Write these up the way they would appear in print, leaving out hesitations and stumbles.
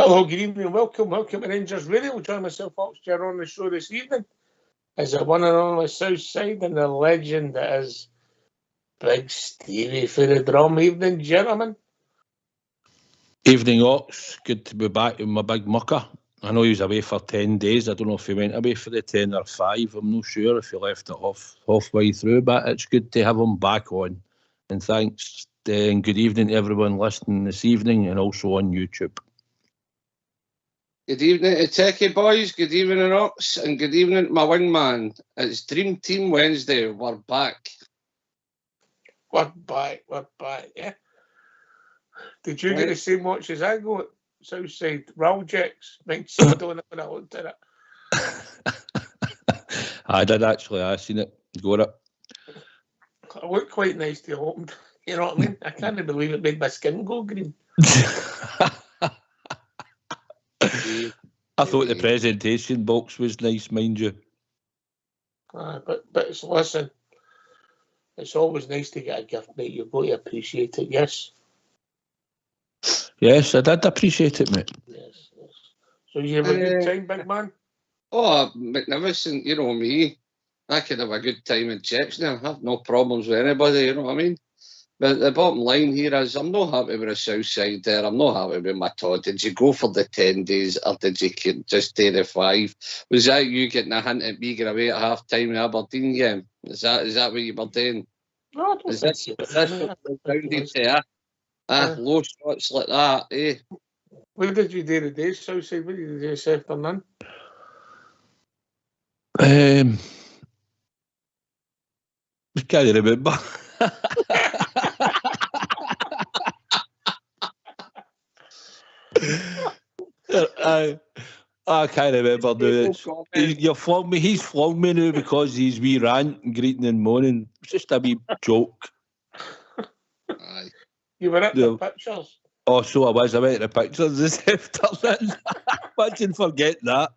Hello, good evening, welcome to Rangers Radio. Join myself, Oxford, on the show this evening. Is it one and only South Side and the legend that is Big Stevie for the drum. Evening, gentlemen. Evening, Ox. Good to be back with my big mucker. I know he was away for 10 days. I don't know if he went away for the 10 or 5. I'm not sure if he left it off halfway through, but it's good to have him back on. And thanks and good evening to everyone listening this evening and also on YouTube. Good evening to Techie Boys, good evening Ox, and good evening to my wingman. It's Dream Team Wednesday, we're back. We're back, yeah. Did you get the same watch as I got? Southside Raljecks, 19 when I looked at it. I did actually, I seen it, got it. It looked quite nice to open, you know what I mean? I can't believe it made my skin go green. I thought the presentation box was nice, mind you. But listen, it's always nice to get a gift, mate. You've got to appreciate it, yes? Yes, I did appreciate it, mate. Yes. So you have a good time, big man? Oh, magnificent, you know me. I could have a good time in Chechnya. I have no problems with anybody, you know what I mean? But the bottom line here is I'm not happy with the South Side there. I'm not happy with my Todd. Did you go for the 10 days or did you just do the 5? Was that you getting a hint at me getting away at half-time in the Aberdeen game? Is that what you were doing? No, I don't think so. Low shots like that, eh? What did you do today, Southside? What did you do this afternoon? I can't remember. I can't remember doing it. You flung me. He's flung me now because he's wee rant and greeting and moaning. It's just a wee joke. Aye. You were at the pictures. Oh, so I was. I went to the pictures this afternoon. Imagine forgetting that.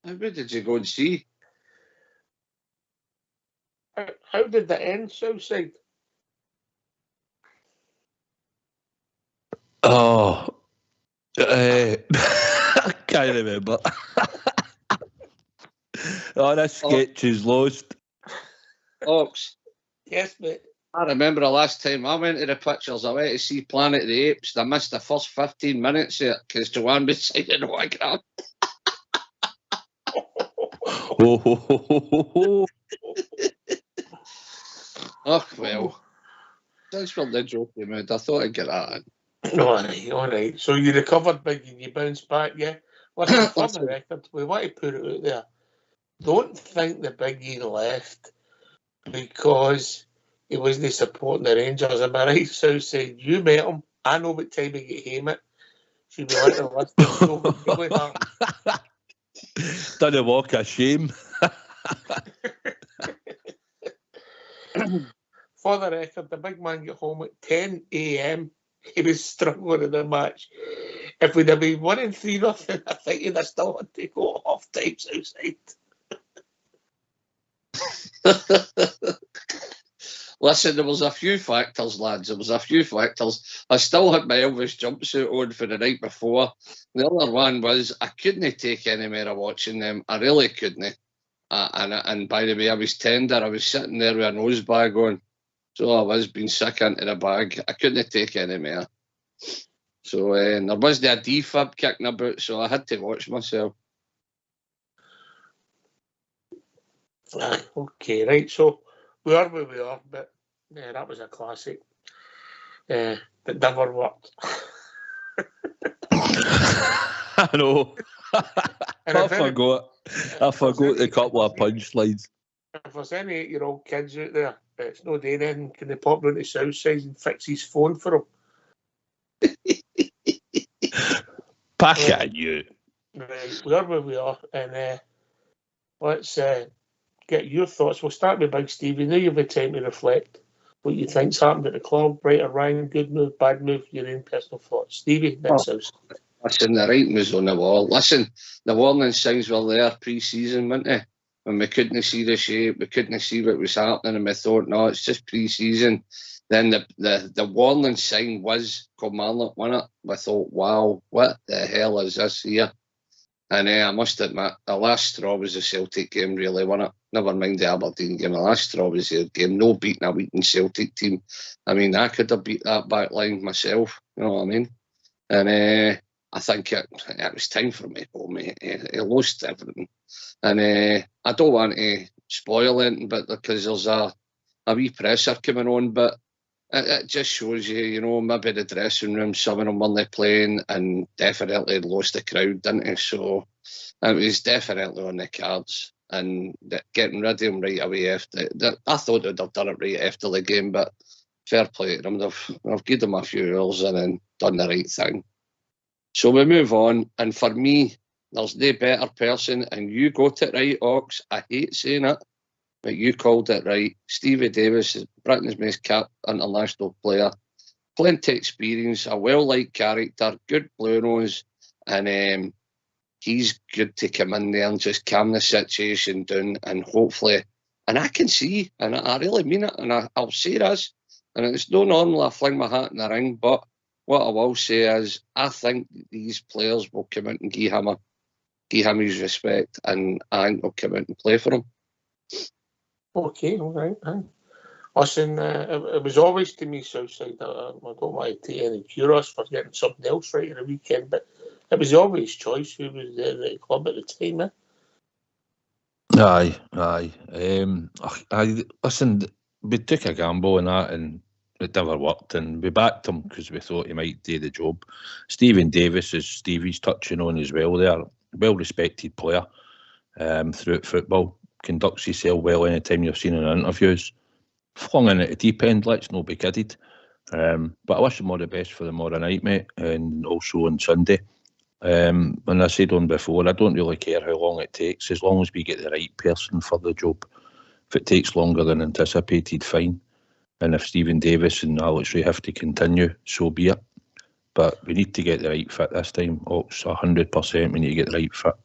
Where did you go and see? How did that end, Southside? Oh, I can't remember. Oh, that sketch is lost. Ox. Yes, mate. I remember the last time I went to the pictures, I went to see Planet of the Apes. I missed the first 15 minutes there because Joanne was signing autograph. Oh, well. Thanks for the joking mood. I thought I'd get that in. All right. So you recovered big and you bounced back, yeah? Listen, for the record, we want to put it out there. Don't think the Biggie left because he wasn't supporting the Rangers. Am I right, Southside? You met him. I know what time he get home it. Should be like the list. Done a walk of shame. For the record, the big man got home at 10 a.m. He was struggling in the match. If we'd have been 1-3-0, I think he'd have still had to go off time Southside. Listen, there was a few factors, lads. There was a few factors. I still had my Elvis jumpsuit on for the night before. The other one was I couldn't take any more of watching them. I really couldn't. And by the way, I was tender. I was sitting there with a nose bag on. So I was being sick into the bag. I couldn't take any more. So there wasn't a defib kicking about, so I had to watch myself. Okay, right. So we are where we are, but yeah, that was a classic. That never worked. I know. I forgot a couple of punchlines. If there's any 8-year-old kids out there, it's no day then, can they pop round to Southside and fix his phone for him? Back at you. Right, we are where we are, and let's get your thoughts. We'll start with Big Stevie. Now you've had time to reflect what you think's happened at the club, right or wrong, good move, bad move, your own personal thoughts. Stevie, next house. Listen, the writing was on the wall. Listen, the warning signs were there pre-season, weren't they? when we couldn't see the shape, we couldn't see what was happening, and we thought, no, it's just pre-season. Then the warning sign was Kilmarnock won it. We thought, wow, what the hell is this here? And I must admit, the last straw was the Celtic game, really, won it. Never mind the Aberdeen game. The last straw was their game. No beating a weakened Celtic team. I mean, I could have beat that back line myself. You know what I mean? And I think it was time for me to go, mate. He lost everything. And I don't want to spoil anything, but because there's a wee presser coming on, but it just shows you, maybe the dressing room, some of them weren't playing, and definitely lost the crowd, didn't he? So it was definitely on the cards. And getting rid of him right away I thought they'd have done it right after the game, but fair play to them. They've given them a few hours and then done the right thing. So we move on, and for me, there's no better person, and you got it right, Ox. I hate saying it, but you called it right. Stevie Davis is Britain's most capped international player. Plenty experience, a well-liked character, good blue nose, and he's good to come in there and just calm the situation down, and hopefully, and I can see, and I really mean it, and I'll say this, and it's no normal I fling my hat in the ring, but what I will say is I think these players will come out and give him his respect, and I think they'll come out and play for him. Okay, all right. Listen, it was always to me, Southside. I don't want to take any curious for getting something else right at the weekend, but it was always choice who was there at the club at the time. Aye. Listen, we took a gamble on that and it never worked, and we backed him because we thought he might do the job. Stephen Davis, as Stevie's touching on as well there, well-respected player throughout football, conducts himself well any time you've seen in interviews. Flung in at the deep end, let's not be kidded. But I wish him all the best for tomorrow night, mate, and also on Sunday. And I said on before, I don't really care how long it takes, as long as we get the right person for the job. If it takes longer than anticipated, fine. And if Stephen Davis and Alex Ray have to continue, so be it. But we need to get the right fit this time. Ox, 100%, we need to get the right fit.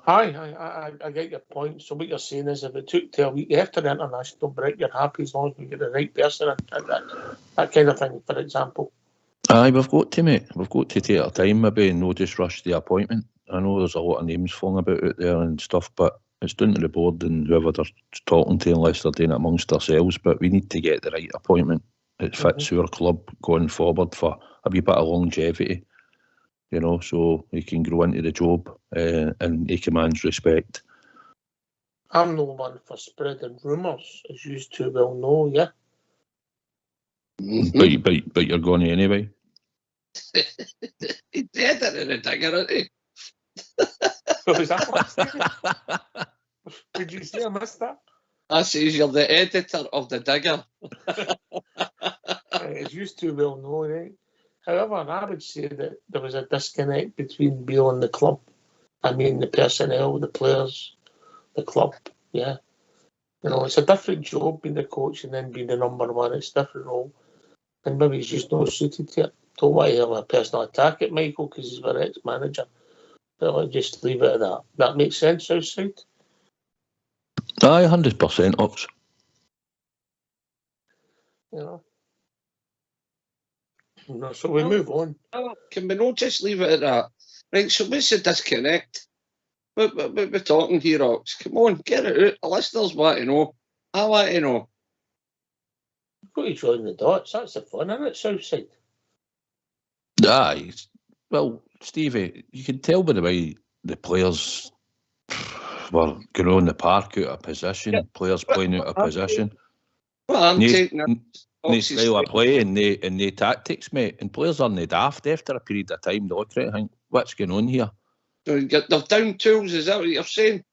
Aye, I get your point. So what you're saying is if it took till a week after the international break, you're happy as long as we get the right person and that kind of thing, for example. Aye, we've got to, mate. We've got to take our time, maybe, and not just rush the appointment. I know there's a lot of names flung about out there and stuff, but it's down to the board and whoever they're talking to, unless they're doing it amongst ourselves. But we need to get the right appointment that fits our club going forward for a wee bit of longevity, so he can grow into the job and he commands respect. I'm no one for spreading rumours, as you two well know, yeah? But you're going anyway. He did it in a digger, isn't he? Was that what? Did you say I missed that? I says you're the editor of the digger. As you two well know, right? However, I would say that there was a disconnect between Beale and the club. I mean, the personnel, the players, the club, yeah. It's a different job being the coach and then being the number one. It's a different role. And maybe he's just not suited to it. Don't want to have a personal attack at Michael because he's our ex-manager. But I'll just leave it at that. That makes sense, Southside? Aye, 100%, Ox. So we move on. Can we not just leave it at that? Right, so what's the disconnect? We're talking here, Ox. Come on, get it out. The listeners want to know. I want to know. You've got to join the dots. That's the fun, isn't it, Southside? Aye. Well, Stevie, you can tell by the way the players were going on the park out of position, players playing out of position. Well, I'm taking they style of play and they tactics, mate. And players aren't daft after a period of time. They look at it and think, what's going on here? They're down tools, is that what you're saying?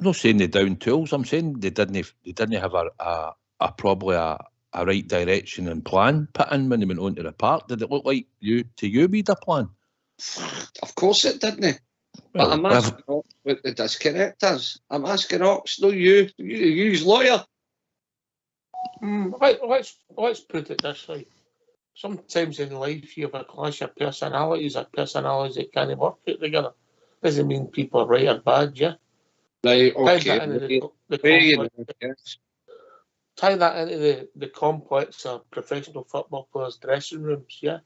I'm not saying they're down tools. I'm saying they didn't have a probably a right direction and plan put in when they went onto the park. Did it look like you we'd a plan? Of course it didn't. Well, but I'm asking Ox what the disconnect is. I'm asking Ox, no you. You's lawyer. Let's put it this way. Sometimes in life you have a clash of personalities that can't work out together. Doesn't mean people are right or bad, yeah? Right, Tie okay. that into the Very complex. yes. Tie that into the complex of professional football players' dressing rooms. Yeah.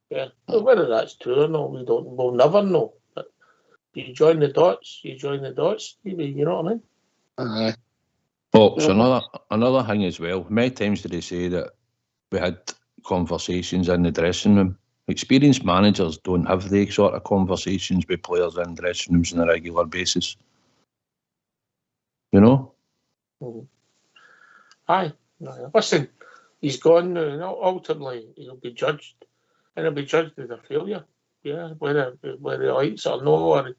Well, whether that's true or not, we'll never know. But you join the dots, Stevie. You know what I mean? Aye. Oh, so another thing as well. Many times did they say that we had conversations in the dressing room? Experienced managers don't have the sort of conversations with players in dressing rooms on a regular basis. You know? Mm-hmm. Aye. Listen, he's gone now, and ultimately he'll be judged, and he'll be judged as a failure. Yeah, whether he likes it or no, or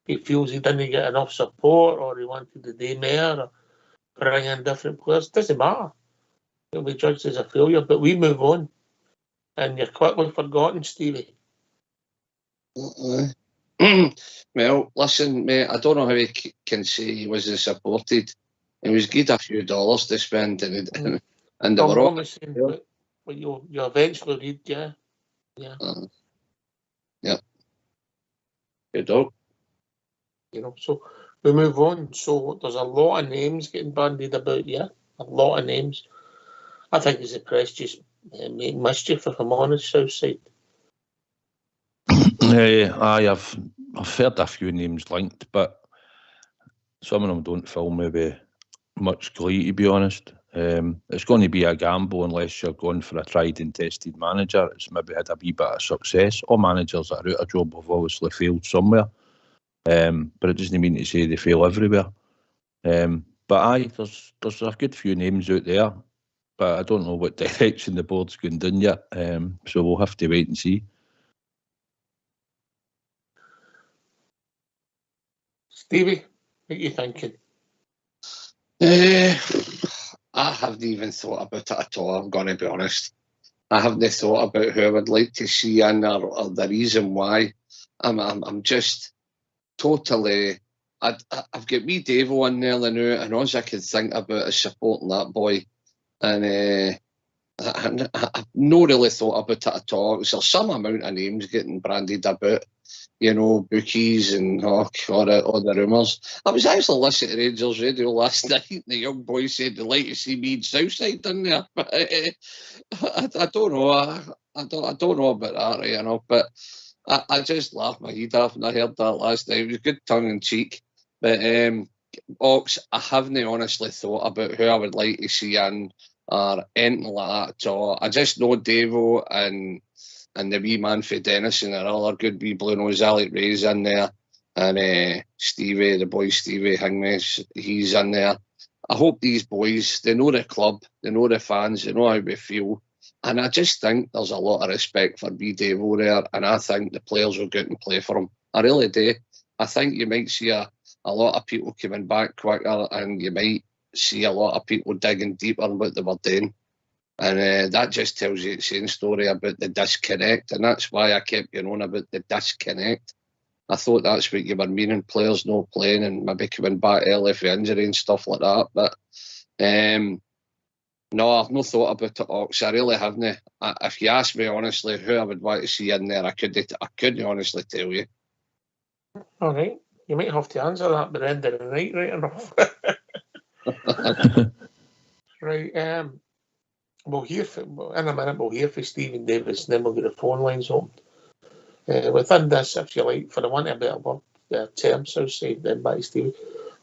he feels he didn't get enough support, or he wanted to do more, or bring in different players. Doesn't matter. He'll be judged as a failure. But we move on, and you're quickly forgotten, Stevie. Well, listen, mate, I don't know how he can say he wasn't supported. He was given a few dollars to spend, and they were all. But you eventually read, yeah. Yeah. Good dog. You know, so we move on. So there's a lot of names getting bandied about, yeah. A lot of names. I think it's the press just make mischief, if I'm honest, Southside. I've heard a few names linked, but some of them don't fill me with much glee, to be honest. It's going to be a gamble unless you're going for a tried and tested manager. It's maybe had a wee bit of success. All managers that are out of job have obviously failed somewhere, but it doesn't mean to say they fail everywhere. But aye, there's a good few names out there, but I don't know what direction the board's going down yet. So we'll have to wait and see. Stevie, what are you thinking? I haven't even thought about it at all, I'm going to be honest. I haven't thought about who I would like to see in or the reason why. I'm just totally... I've got wee Davo in there now, and all I can think about is supporting that boy. And I've not really thought about it at all. There's some amount of names getting branded about, you know, bookies and all the rumours. I was actually listening to Rangers Radio last night, and the young boy said they'd like to see me in Southside in there. But I don't know. I don't know about that, you know. But I just laughed my head off when I heard that last night. It was good tongue in cheek. But Ox, I haven't honestly thought about who I would like to see in or anything like that at all. I just know Davo and the wee man for Denison and other good wee blue nose Alec Ray's in there, and Stevie, the boy Stevie Hingmes, he's in there. I hope these boys, they know the club, they know the fans, they know how we feel, and I just think there's a lot of respect for wee Davo there, and I think the players will go out and play for him. I really do. I think you might see a lot of people coming back quicker, and you might see a lot of people digging deeper in what they were doing. And that just tells you the same story about the disconnect, and that's why I kept going on about the disconnect. I thought that's what you were meaning, players not playing and maybe coming back early for injury and stuff like that. But no, I've not thought about it, Ox. I really haven't. If you ask me honestly who I would want to see in there, I couldn't honestly tell you. All right. You might have to answer that by the end of the night, right enough. Right. We'll hear in a minute. We'll hear from Stephen Davis, and then we'll get the phone lines open. Within this, if you like, for the want of a better word, term, Southside, then back to Stevie.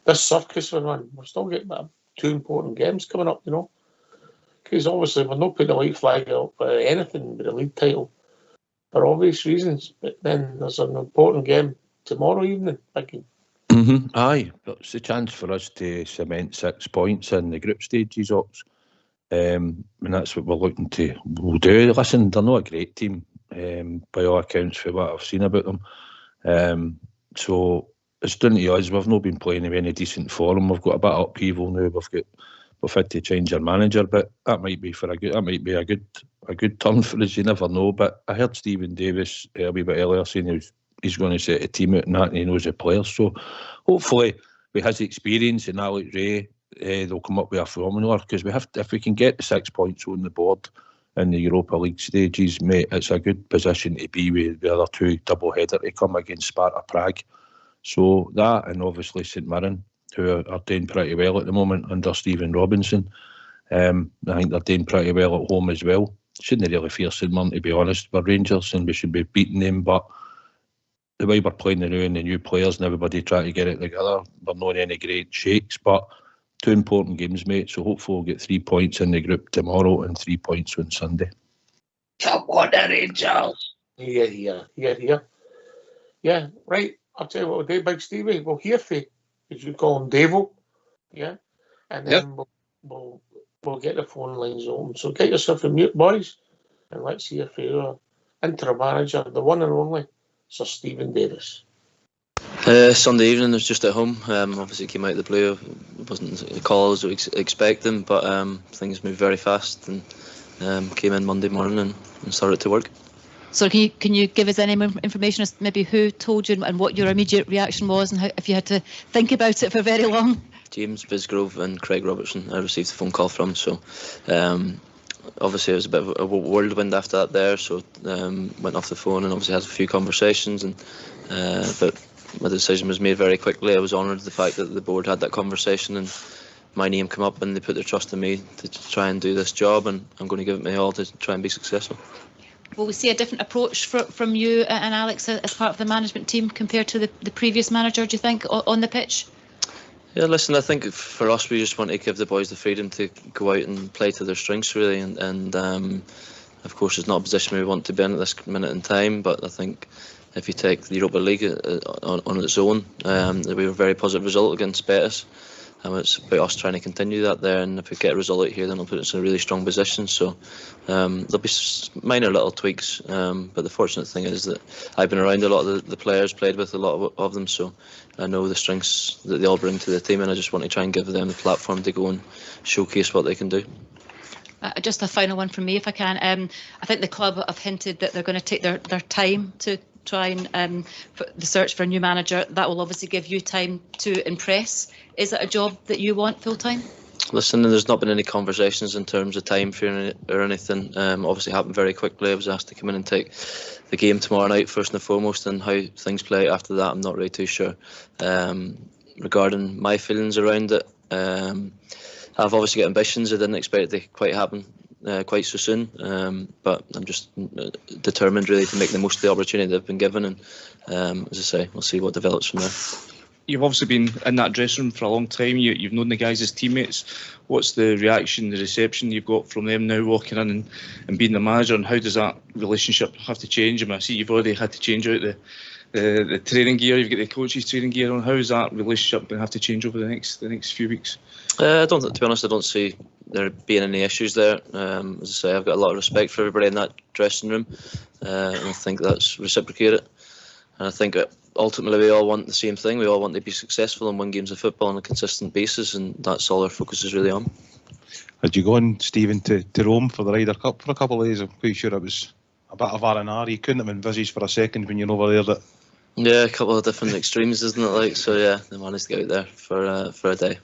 This circus we're on, we're still getting two important games coming up, you know. Because obviously we're not putting a white flag up for anything but the league title for obvious reasons. But then there's an important game tomorrow evening, big game. Aye, it's a chance for us to cement 6 points in the group stages, Ox. And that's what we're looking to do. Listen, they're not a great team, by all accounts, for what I've seen about them. So it's down to us. We've not been playing in any decent form. We've got a bit of upheaval now. We've had to change our manager, but that might be a good turn for us. You never know. But I heard Stephen Davis a wee bit earlier saying he's going to set a team out and that, and he knows the players. So hopefully, with his experience and Alex Ray, they'll come up with a formula, because if we can get the 6 points on the board in the Europa League stages, mate, it's a good position to be with the other two double header to come against Sparta Prague. So that, and obviously St Mirren, who are doing pretty well at the moment under Stephen Robinson. I think they're doing pretty well at home as well. Shouldn't really fear St Mirren, to be honest. We're Rangers and we should be beating them, but the way we're playing now and the new players and everybody trying to get it together, we're not in any great shakes, but 2 important games, mate. So hopefully we'll get 3 points in the group tomorrow and 3 points on Sunday. Come on, the Rangers! Yeah, right. I'll tell you what we'll do, Big Stevie. We'll hear from you, as you call him, Davo. Yeah. And then we'll get the phone lines open. So get yourself a mute, boys, and let's hear from your interim manager, the one and only Sir Stephen Davis. Sunday evening, I was just at home. Obviously, it came out of the blue. It wasn't the call as we expecting, but things moved very fast and came in Monday morning and started to work. So can you give us any more information as maybe who told you and what your immediate reaction was, and how, if you had to think about it for very long? James Bisgrove and Craig Robertson I received a phone call from, so obviously it was a bit of a whirlwind after that there, so went off the phone and obviously had a few conversations, and but my decision was made very quickly. I was honoured the fact that the board had that conversation and my name came up and they put their trust in me to try and do this job, and I'm going to give it my all to try and be successful. Will we see a different approach from you and Alex as part of the management team compared to the previous manager, do you think, on the pitch? Yeah, listen, I think for us we just want to give the boys the freedom to go out and play to their strengths really, and of course it's not a position we want to be in at this minute in time, but I think if you take the Europa League on its own, we were a very positive result against Betis. It's about us trying to continue that there, and if we get a result out here then it'll put us in a really strong position. So there'll be minor little tweaks, but the fortunate thing is that I've been around a lot of the players, played with a lot of them, so I know the strengths that they all bring to the team, and I just want to try and give them the platform to go and showcase what they can do. Just a final one from me, if I can. I think the club have hinted that they're going to take their time to try and the search for a new manager. That will obviously give you time to impress. Is it a job that you want full time? Listen, there's not been any conversations in terms of time frame or anything. Obviously happened very quickly. I was asked to come in and take the game tomorrow night first and foremost, and how things play after that I'm not really too sure. Regarding my feelings around it, I've obviously got ambitions. I didn't expect it to quite happen quite so soon, but I'm just determined really to make the most of the opportunity that I've been given, and as I say, we'll see what develops from there. You've obviously been in that dressing room for a long time. You've known the guys as teammates. What's the reaction, the reception you've got from them now walking in and being the manager, and how does that relationship have to change? I mean, I see you've already had to change out the training gear. You've got the coach's training gear on. How is that relationship going to have to change over the next few weeks? To be honest, I don't see there being any issues there. As I say, I've got a lot of respect for everybody in that dressing room, and I think that's reciprocated. And I think ultimately we all want the same thing. We all want to be successful and win games of football on a consistent basis, and that's all our focus is really on. Had you gone, Stephen, to Rome for the Ryder Cup for a couple of days? I'm quite sure it was a bit of R&R. You couldn't have envisaged for a second when you're over there that... Yeah, a couple of different extremes, isn't it? Like, so yeah, they managed to get out there for a day.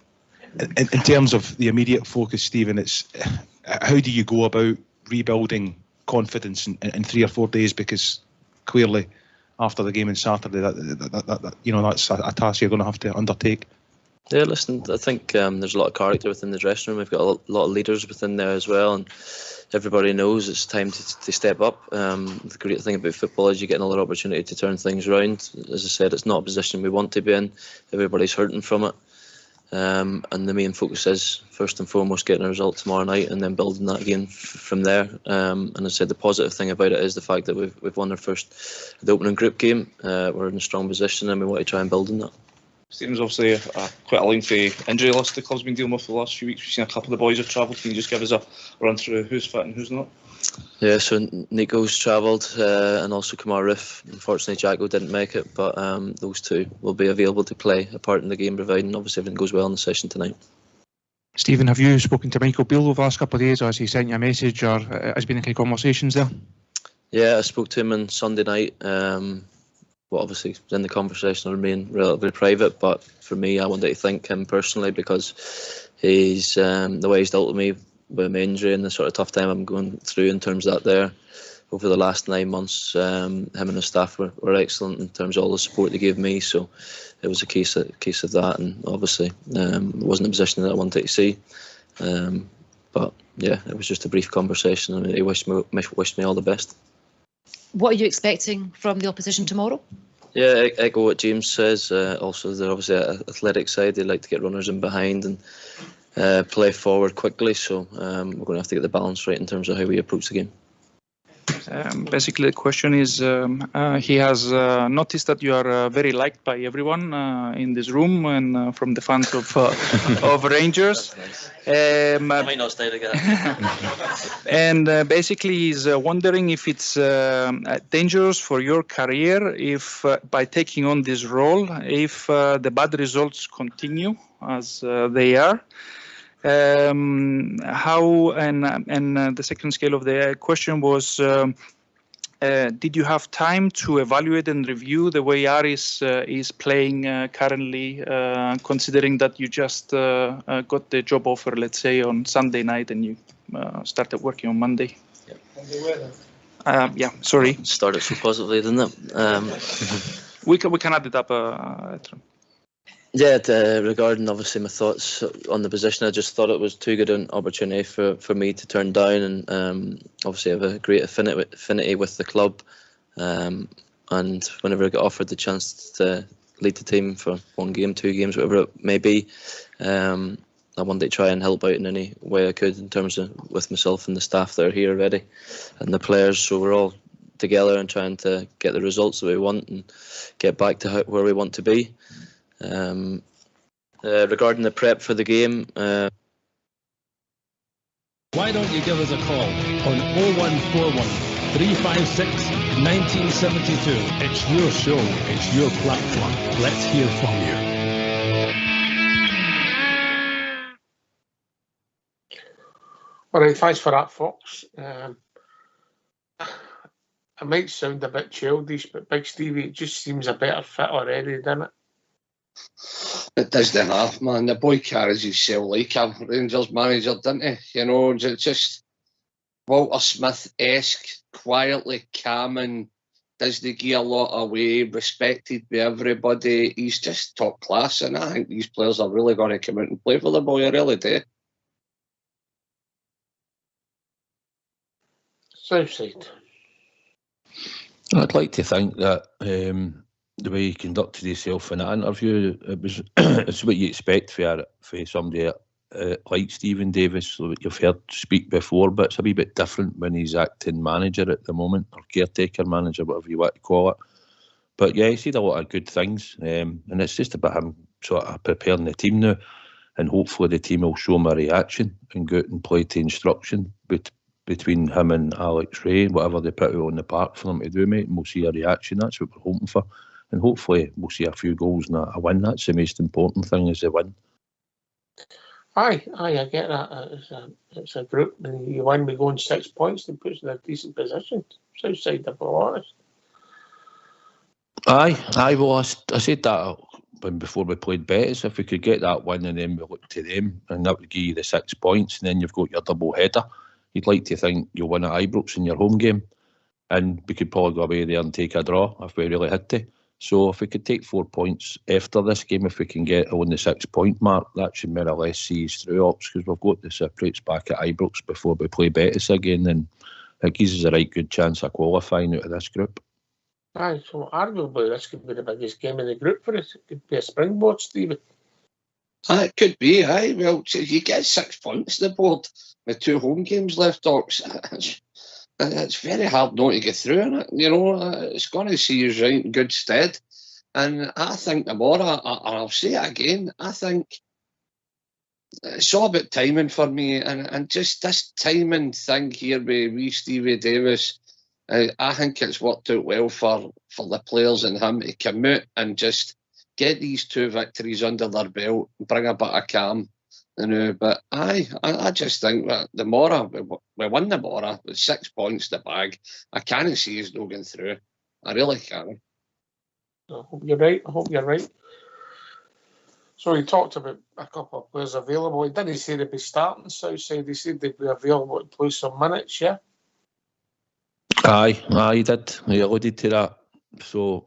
In terms of the immediate focus, Stephen, it's how do you go about rebuilding confidence in 3 or 4 days? Because clearly, after the game on Saturday, that you know, that's a task you're going to have to undertake. Yeah, listen, I think there's a lot of character within the dressing room. We've got a lot of leaders within there as well, and everybody knows it's time to step up. The great thing about football is you get another opportunity to turn things around. As I said, it's not a position we want to be in. Everybody's hurting from it. And the main focus is first and foremost getting a result tomorrow night, and then building that again from there. And as I said, the positive thing about it is the fact that we've won the opening group game. We're in a strong position, and we want to try and build on that. Stephen's obviously quite a lengthy injury list the club's been dealing with for the last few weeks. We've seen a couple of the boys have travelled. Can you just give us a run through who's fit and who's not? Yeah, so Nico's travelled, and also Kamar Roof. Unfortunately, Jacko didn't make it, but those two will be available to play a part in the game, providing obviously everything goes well in the session tonight. Stephen, have you spoken to Michael Beale over the last couple of days, or has he sent you a message, or has been any conversations there? Yeah, I spoke to him on Sunday night. Well, obviously, in the conversation will remain relatively private, but for me, I wanted to thank him personally because he's the way he's dealt with me with my injury and the sort of tough time I'm going through in terms of that there. Over the last 9 months, him and his staff were excellent in terms of all the support they gave me. So it was a case of that, and obviously it wasn't a position that I wanted to see. But yeah, it was just a brief conversation, and he wished me all the best. What are you expecting from the opposition tomorrow? Yeah, echo what James says. Also, they're obviously an athletic side. They like to get runners in behind and play forward quickly. So we're going to have to get the balance right in terms of how we approach the game. Basically, the question is, he has noticed that you are very liked by everyone in this room and from the fans of Rangers. I might not stay together. And basically, he's wondering if it's dangerous for your career if, by taking on this role, if the bad results continue as they are. How and the second scale of the question was, did you have time to evaluate and review the way Aris is playing currently, considering that you just got the job offer, let's say, on Sunday night and you started working on Monday? Yeah, sorry. Started so positively, didn't it? We can add it up later. Yeah, regarding obviously my thoughts on the position, I just thought it was too good an opportunity for me to turn down, and obviously I have a great affinity with the club, and whenever I got offered the chance to lead the team for 1 game, 2 games, whatever it may be, I wanted to try and help out in any way I could in terms of with myself and the staff that are here already and the players, so we're all together and trying to get the results that we want and get back to where we want to be. Regarding the prep for the game, Why don't you give us a call on 0141 356 1972? It's your show, it's your platform. Let's hear from you. All right, thanks for that, Fox. It might sound a bit childish, but Big Stevie, it just seems a better fit already, doesn't it? It does the half, man. The boy carries himself like a Rangers manager, doesn't he? You know, just Walter Smith-esque, quietly calming, doesn't give a lot away, respected by everybody. He's just top class, and I think these players are really going to come out and play for the boy. I really do. Southside. I'd like to think that the way he conducted himself in that interview, it was it's what you expect for somebody like Stephen Davis, so that you've heard speak before, but it's a wee bit different when he's acting manager at the moment, or caretaker manager, whatever you want to call it. But yeah, he said a lot of good things, and it's just about him sort of preparing the team now, and hopefully the team will show him a reaction and go out and play to instruction between him and Alex Ray, whatever they put out on the park for them to do, mate, and we'll see a reaction. That's what we're hoping for. And hopefully we'll see a few goals and a win. That's the most important thing, is the win. Aye, I get that. It's a group, and you win, we go on 6 points, and puts in a decent position. Southside, to be honest. Aye. Well, I said that before we played Betis. If we could get that win and then we look to them, and that would give you the 6 points, and then you've got your double header. You'd like to think you'll win at Ibrox in your home game, and we could probably go away there and take a draw if we really had to. So if we could take 4 points after this game, if we can get on the 6 point mark, that should more or less see us through, Ops, because we've got the separates back at Ibrox before we play Betis again, and it gives us a right good chance of qualifying out of this group. Aye, so arguably this could be the biggest game in the group for us. It could be a springboard, Stephen. It could be, aye. Well, you get 6 points on the board with 2 home games left, Ox. It's very hard not to get through in it. You know, it's going to see you right in good stead. And I think tomorrow, I'll say it again, I think it's all about timing for me. And just this timing thing here with Stevie Davis, I think it's worked out well for the players and him to come out and just get these 2 victories under their belt, bring a bit of calm. You know, but I just think that the Mora, we won the Mora with 6 points in the bag. I can't see us not going through. I really can't. I hope you're right. So he talked about a couple of players available. He didn't say they'd be starting Southside. He said they'd be available to play some minutes, yeah? Aye, he did. He alluded to that. So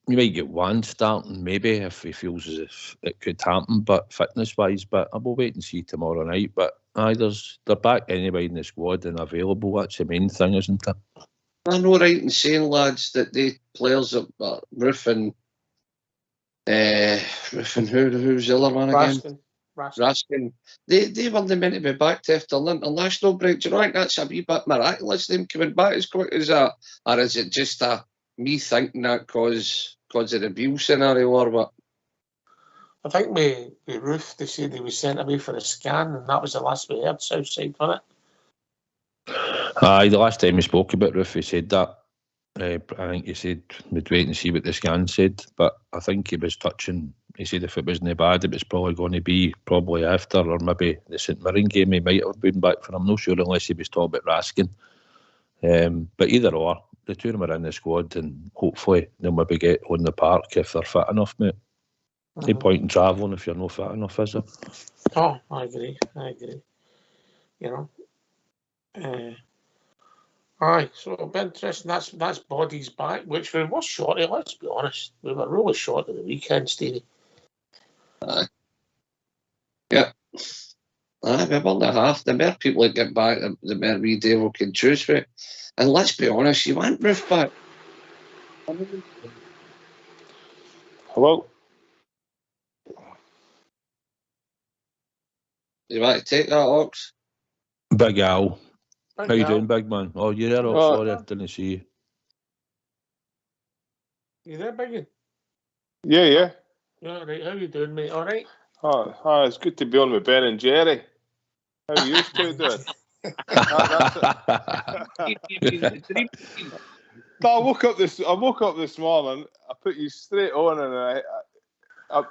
you might get one starting, maybe, if he feels as if it could happen, but fitness-wise, but I will wait and see tomorrow night. But they're back anyway in the squad and available. That's the main thing, isn't it? I know right in saying, lads, that the players that Roof and who's the other one again? Raskin. They weren't meant to be back after the international break. Do you know, I think that's a wee bit miraculous, them coming back as quick as that? Or is it just me thinking that because of the Beale scenario or what? I think with Roof, they said he was sent away for a scan, and that was the last we heard, Southside, wasn't it? Aye, the last time we spoke about Roof, he said that. I think he said we'd wait and see what the scan said, but I think he was touching. He said if it wasn't bad, it was probably going to be after, or maybe the St Mirren game he might have been back for. I'm not sure unless he was talking about Raskin. But either or, the two of them are in the squad, and hopefully they'll maybe get on the park if they're fit enough, mate. No point in travelling if you're not fit enough, is there? Oh, I agree. You know. Aye, so it'll be interesting. That's bodies back, which we were short of, let's be honest. We were really short at the weekend, Stevie. Aye. Yeah. Aye, we were the half. The more people that get back, the more we Devil can choose for it. And let's be honest, you want Roof back. Hello? You want to take that, Ox? Big Al. How you doing, big man? Oh, you're there, Ox. Sorry, I didn't see you. You there, Biggie? Yeah. Yeah, right. How you doing, mate? All right? Oh, it's good to be on with Ben and Jerry. How are you two doing? I woke up this morning. I put you straight on, and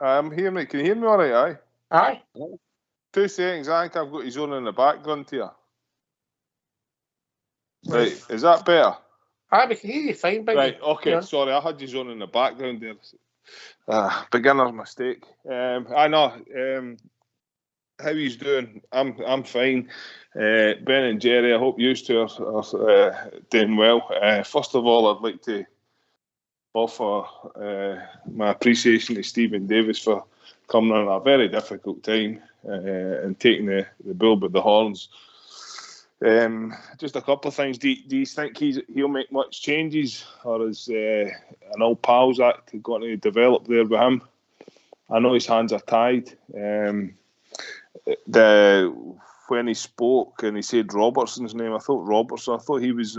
I'm here, mate. Can you hear me all right? Aye. 2 seconds. I think I've got his on in the background here. Right, is that better? Aye, we can hear you fine, Biggie. Right, okay. Yeah. Sorry, I had his on in the background there. Beginner's mistake. I know. How he's doing? I'm fine. Ben and Jerry, I hope you two are doing well. First of all, I'd like to offer my appreciation to Stephen Davis for coming on a very difficult time and taking the bull by the horns. Just a couple of things. Do you think he'll make much changes, or is an old pals act going to develop there with him? I know his hands are tied. When he spoke and he said Robertson's name, I thought he was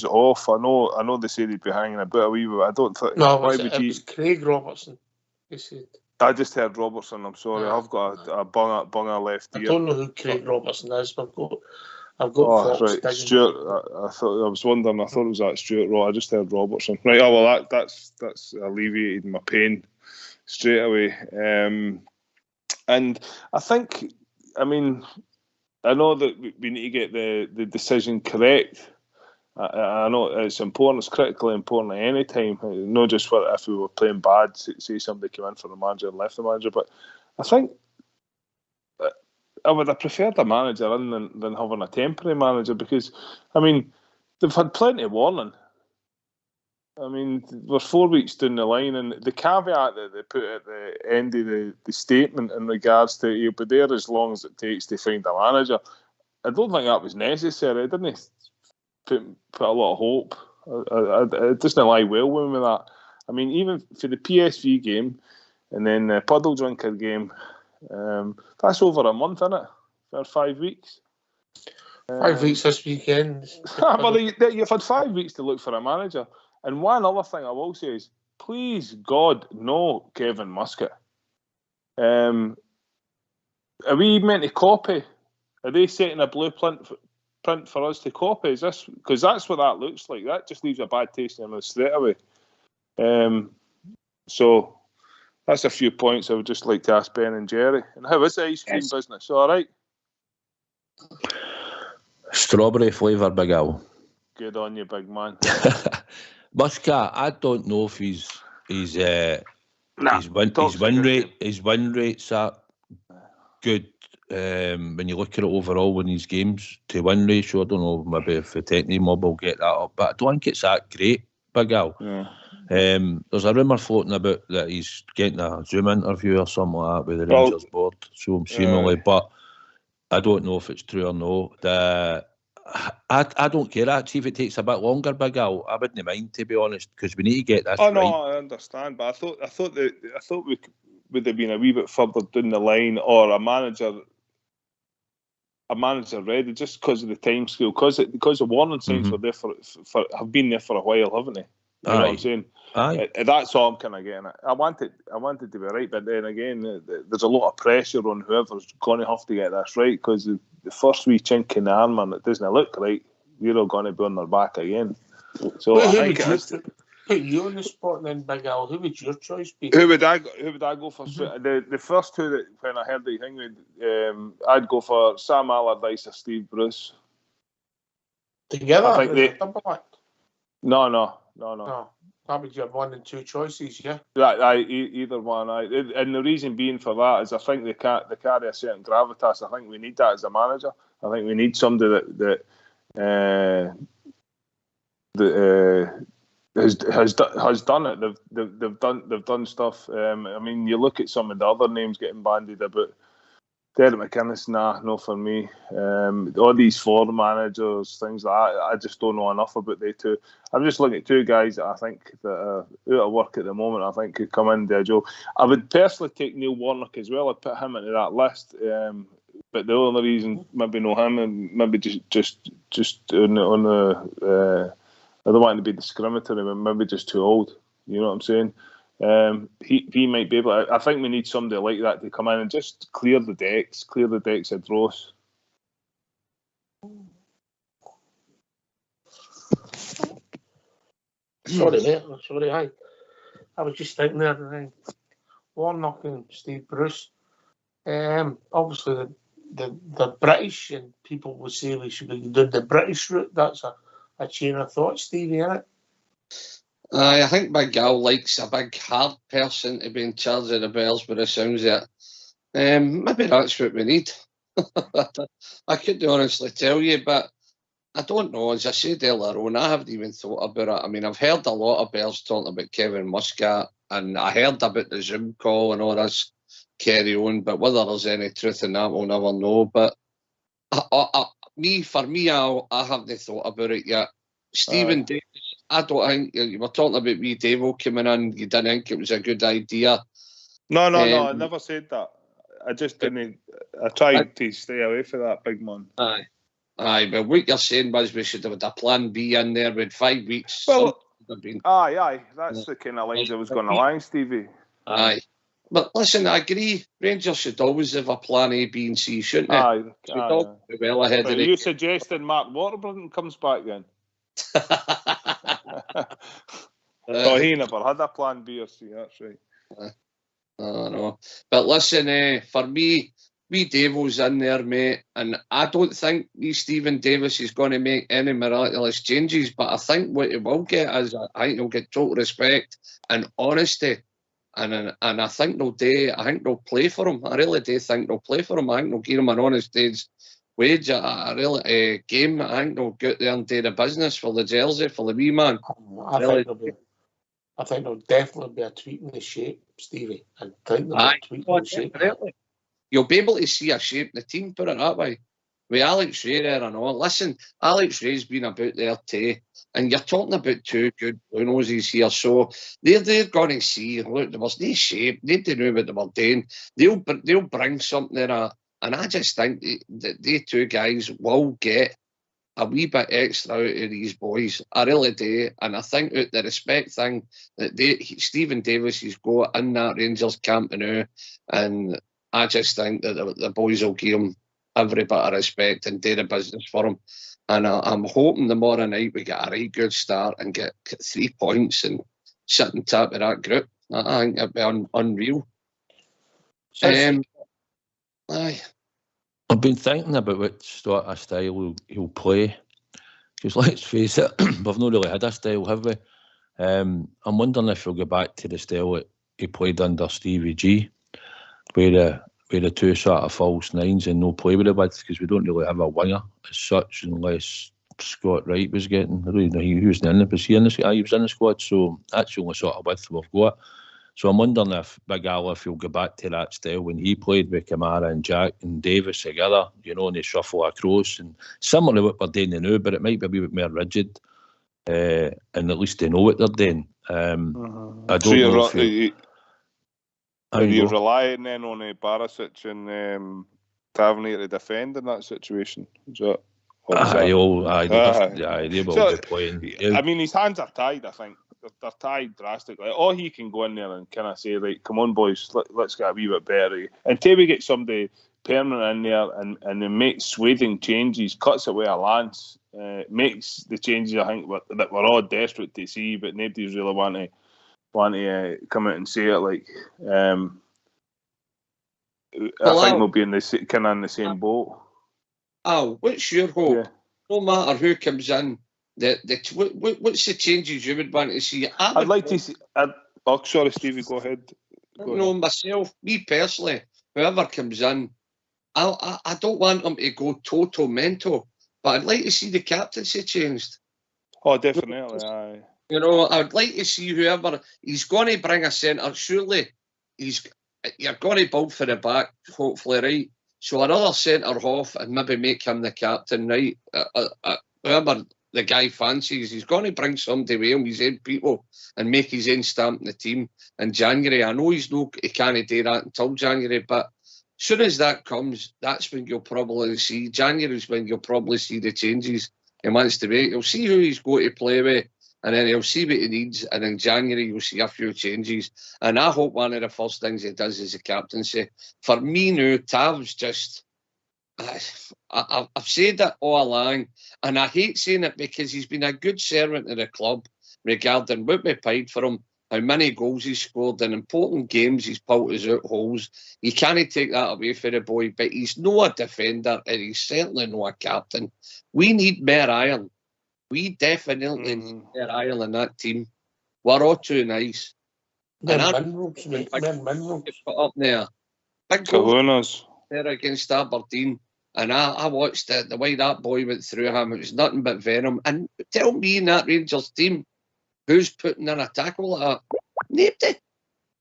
off. I know they said he'd be hanging about a wee bit. I don't think. No, it was Craig Robertson. He said. I just heard Robertson. I'm sorry. I've got a bunger left ear. I don't know who Craig Robertson is, but I've got right. Stuart. I was wondering. I thought it was that Stuart Rowe. I just heard Robertson. Right. Oh well, that's alleviated my pain straight away. And I think, I know that we need to get the decision correct. I know it's important. It's critically important at any time. Not just if we were playing bad, say somebody came in for the manager and left the manager. But I think I would have preferred a manager in than having a temporary manager, because, they've had plenty of warning. We're 4 weeks down the line, and the caveat that they put at the end of the statement in regards to he'll be there as long as it takes to find a manager, I don't think that was necessary. It didn't put a lot of hope. It doesn't lie well with me with that. Even for the PSV game and then the Puddle Drinker game, that's over a month, isn't it? For 5 weeks. 5 weeks this weekend. Well, you've had 5 weeks to look for a manager. And one other thing I will say is, please God, no Kevin Muscat. Are we meant to copy? Are they setting a blueprint for us to copy? Is this, because that's what that looks like. That just leaves a bad taste in our mouth straight away. So that's a few points I would just like to ask Ben and Jerry. And how is the ice cream business? All right? Strawberry flavour, Big Al. Good on you, big man. Muscat, I don't know if his win rates are good when you look at it overall in his games to win ratio. I don't know, maybe if the technique mob will get that up, but I don't think it's that great, Big Al. Yeah. There's a rumour floating about that he's getting a Zoom interview or something like that with the Rangers board, so seemingly, but I don't know if it's true or no. I don't care actually if it takes a bit longer, Big Al. I wouldn't mind, to be honest, because we need to get this right. No, I understand, but I thought we would have been a wee bit further down the line, or a manager ready, just because of the time scale, because the warning signs were there for have been there for a while, haven't they? You know what I'm saying? Aye. That's all I'm kind of getting at. I wanted to be right, but then again, there's a lot of pressure on whoever's going to have to get this right, because the first wee chink in the armour and it doesn't look right, we're all going to be on their back again. So I think put you on the spot then, Big Al. Who would your choice be? Who would I go for? The first two that when I heard the thing, I'd go for Sam Allardyce or Steve Bruce. Together? I think double act? No. That would you have 1 and 2 choices, yeah? Either one. And the reason being for that is I think they carry a certain gravitas. I think we need that as a manager. I think we need somebody that has done it. They've done stuff. I mean, you look at some of the other names getting bandied about. Derek McInnes, no for me. All these forward managers, things like that, I just don't know enough about they two. I'm just looking at two guys that I think that are out of work at the moment. I think could come in and do a job. I would personally take Neil Warnock as well. I'd put him into that list. But the only reason maybe know him and maybe just on the I don't want to be discriminatory, but maybe just too old. You know what I'm saying? He might be able to, I think we need somebody like that to come in and just clear the decks of dross. Sorry, mate. Sorry, I was just thinking there. Warnock and Steve Bruce. Obviously, the British, and people will say we should be doing the British route. That's a chain of thought, Stevie, isn't it? I think Big Al likes a big, hard person to be in charge of the Bears, but it sounds it. Maybe that's what we need. I couldn't honestly tell you, but I don't know. As I said earlier on, I haven't even thought about it. I mean, I've heard a lot of Bears talking about Kevin Muscat, and I heard about the Zoom call and all this carry on, but whether there's any truth in that, we'll never know. But for me, I haven't thought about it yet. Stephen Davis, I don't think you were talking about wee Davo coming in. You didn't think it was a good idea. No, I never said that. I just didn't. I tried to stay away from that, big man. Aye, but what you're saying was we should have had a plan B in there with 5 weeks. Well, aye, that's the kind of lines I was going along, Stevie. Aye. But listen, I agree. Rangers should always have a plan A, B, and C, shouldn't they? Aye. Well ahead of it. Are you suggesting Mark Waterburn comes back then? He never had a plan B or C. That's right. No. But listen, for me, Davo's in there, mate, and I don't think Stephen Davis is going to make any miraculous changes. But I think what he will get is, I think he'll get total respect and honesty. And I think they'll play for him. I really do think they'll play for him. I think they'll give him an honest day's wage at a really game. I think they'll get there and do the business for the jersey, for the wee man. I think there'll definitely be a tweak in the shape, Stevie. I think there'll be a tweak in the shape. Definitely. You'll be able to see a shape in the team, put it that way. With Alex Ray there and all. Listen, Alex Ray's been about there too. And you're talking about two good blue noses here. So they're going to see, look, there was no shape. They didn't know what they were doing. They'll bring something there. And I just think that they two guys will get a wee bit extra out of these boys. I really do. And I think that the respect thing that Stephen Davis has got in that Rangers camp now. And I just think that the boys will give him every bit of respect and do the business for him. And I'm hoping tomorrow night we get a right good start and get 3 points and sit on top of that group. I think it'd be unreal. Aye. I've been thinking about what sort of style he'll play. Because let's face it, we've not really had a style, have we? I'm wondering if he'll go back to the style that he played under Stevie G, where the two sort of false nines and no play with the bids, because we don't really have a winger as such, unless Scott Wright was getting. I don't know he was in it, was he in the squad? He was in the squad, so that's the only sort of width we've got. So I'm wondering if Big Al, if he'll go back to that style when he played with Kamara and Jack and Davis together, you know, and they shuffle across, and similar to what we're doing now, but it might be a wee bit more rigid, and at least they know what they're doing. I don't know if are you relying then on Barisic and Tavernier to defend in that situation? Is that? They will be playing. I mean, his hands are tied, I think. They're tied drastically. Or he can go in there and kind of say, right, come on, boys, let's get a wee bit better. Until we get somebody permanent in there and then makes sweeping changes, cuts away a lance, makes the changes, I think, that we're all desperate to see, but nobody's really want to come out and say it. Like, I think we'll be in the same boat. Al, what's your hope? Yeah. No matter who comes in, what's the changes you would want to see? I'd like to see. Sorry, Stevie, go ahead. Myself, me personally, whoever comes in, I don't want them to go total mental, but I'd like to see the captaincy changed. Oh, definitely. Aye. You know, I'd like to see whoever he's going to bring a centre. Surely, you're going to build for the back, hopefully, right? So another centre half and maybe make him the captain, right? Whoever the guy fancies, he's going to bring somebody with him, his own people, and make his own stamp in the team in January. I know he can't do that until January, but as soon as that comes, that's when you'll probably see. January is when you'll probably see the changes he wants to make. You'll see who he's going to play with, and then he'll see what he needs, and in January you'll see a few changes. And I hope one of the first things he does is the captaincy. For me now, Tav's just... I've said that all along, and I hate saying it because he's been a good servant of the club regarding what we paid for him, how many goals he's scored in important games, he's pulled us out holes. You can't take that away for the boy, but he's not a defender and he's certainly not a captain. We need more iron. We definitely need more iron in that team. We're all too nice. Minerals. Put up there. Big goals there against Aberdeen. And I watched the way that boy went through him. It was nothing but venom. And tell me in that Rangers team, who's putting in a tackle like that? Nobody.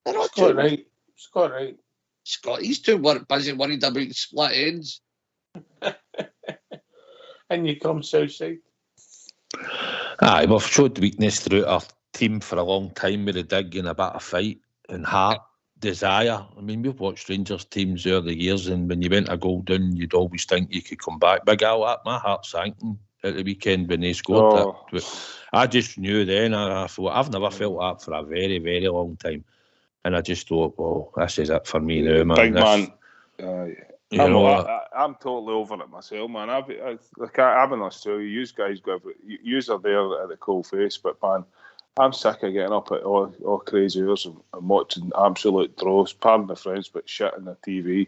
They're all Scott Wright. Scott Wright. Scott, he's too busy worried about split ends. And you come Southside. Aye, we've showed weakness throughout our team for a long time with a dig and a bit of fight and heart. Desire. I mean, we've watched Rangers teams over the years, and when you went a goal down, you'd always think you could come back. Big Al, my heart sank at the weekend when they scored that. I just knew then, I thought, I've never felt that for a very, very long time. And I just thought, well, this is it for me now, man. Big man. I'm totally over it myself, man. I've been in Australia. You guys are there at the cold face, but man, I'm sick of getting up at all crazy hours and watching absolute draws, pardon the French, but shit on the TV.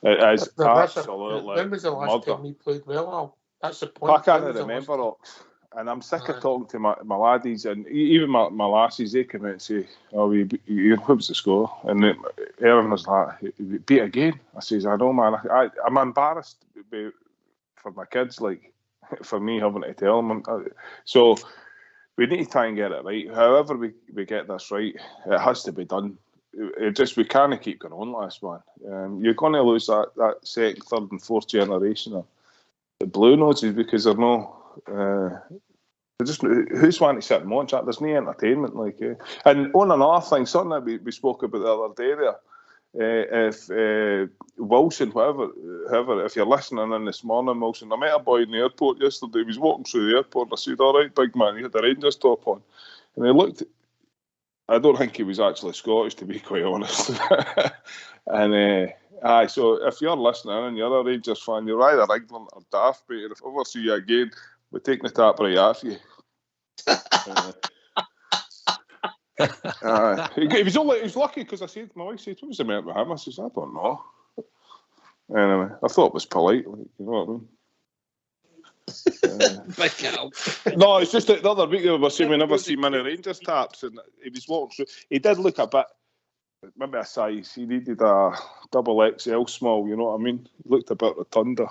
It is absolutely. When was the last time we played well, Al? That's the point. I can't remember, Ox. And I'm sick of talking to my laddies and even my lassies. They come out and say, "Oh, what was the score?" And Aaron was like, "Beat again." I says, "I know, man. I'm embarrassed for my kids, like for me having to tell them." So we need to try and get it right. However we get this right, it has to be done. We can't keep going on like this, man. You're going to lose that second, third and fourth generation of the Blue Noses because they're no... who's wanting to sit and watch that? There's no entertainment. And on another thing, something that we spoke about the other day there, if Wilson, whoever, if you're listening in this morning, Wilson, I met a boy in the airport yesterday. He was walking through the airport. I said, "All right, big man, you had the Rangers top on," and he looked. I don't think he was actually Scottish, to be quite honest. And so if you're listening and you're a Rangers fan, you're either ignorant or daft, but if I ever see you again, we're taking the tap right off you. He was lucky because I said, my wife said, "What was the matter with him?" I says, "I don't know." Anyway, I thought it was polite, you know what I mean? No, it's just that the other week they were saying we never see many Rangers taps, and he was walking through. He did look a bit, maybe a size. He needed a double XL small, you know what I mean? He looked a bit rotunda.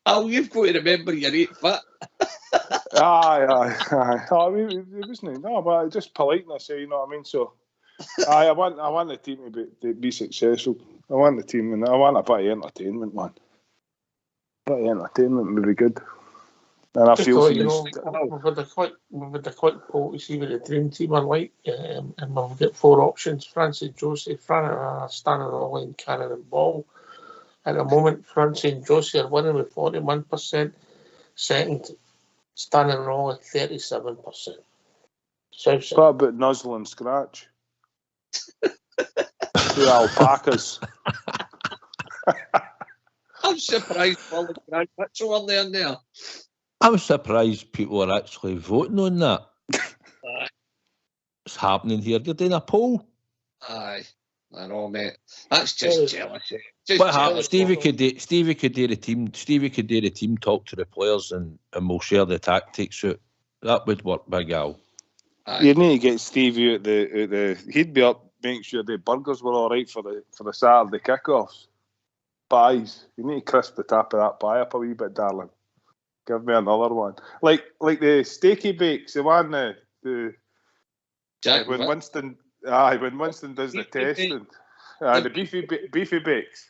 Oh, you've got to remember you're 8 foot. Aye. I mean, it wasn't no, but just politeness, you know what I mean. So, I want the team to be successful. I want the team, and I want a bit of entertainment, man. A bit of entertainment would be good. And I feel for we've had a quick poll to see what the dream team are like, and we've got 4 options: Francis Josie, Fran Stanley Ollie, and Cannon Ball. At the moment, Francis and Josie are winning with 41%. Second, Stanley Ollie 37%. Southside. What about Nuzzle and Scratch? The alpacas. I'm surprised all the Grand Mitchell are there now. I'm surprised people are actually voting on that. What's happening here? They're doing a poll. Aye, I know, mate. That's just jealousy. What happened? Stevie could do the team. Stevie could do the team talk to the players, and we'll share the tactics. So that would work, Big Al. You need to get Stevie at the. He'd be up, making sure the burgers were all right for the Saturday kickoffs. Pies. You need to crisp the top of that pie up a wee bit, darling. Give me another one. Like the steaky bakes, the one the Jack when Winston does the testing. The beefy bakes.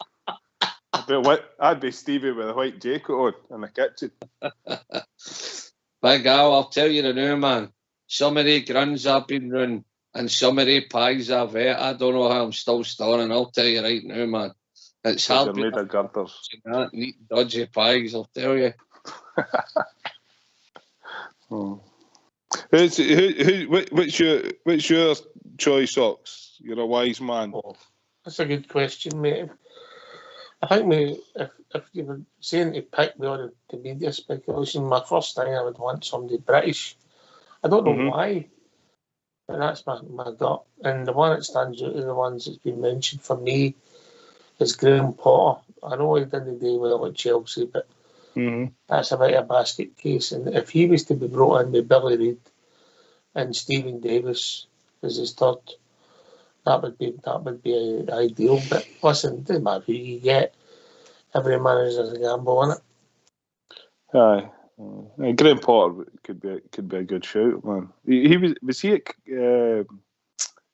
I'd be Stevie with a white jacket on in the kitchen. Big Al, I'll tell you the new man. Some of the gruns have been run and some of the pies I've ate. I don't know how I'm still storing. I'll tell you right now, man. It's hard made of girders. Neat, dodgy pies, I'll tell you. What's your choice, Ox? You're a wise man. Oh, that's a good question, mate. I think if you were saying to pick me on the media speculation, my first thing I would want somebody British. I don't know why, but that's my gut. And the one that stands out of the ones that's been mentioned for me is Graham Potter. I know he didn't do well at Chelsea, but that's a bit of a basket case. And if he was to be brought in with Billy Reid and Stephen Davis as his third, that would be ideal. But listen, it doesn't matter who you get. Every manager has a gamble on it. Aye. Graham Potter could be a good shout, man. He was he at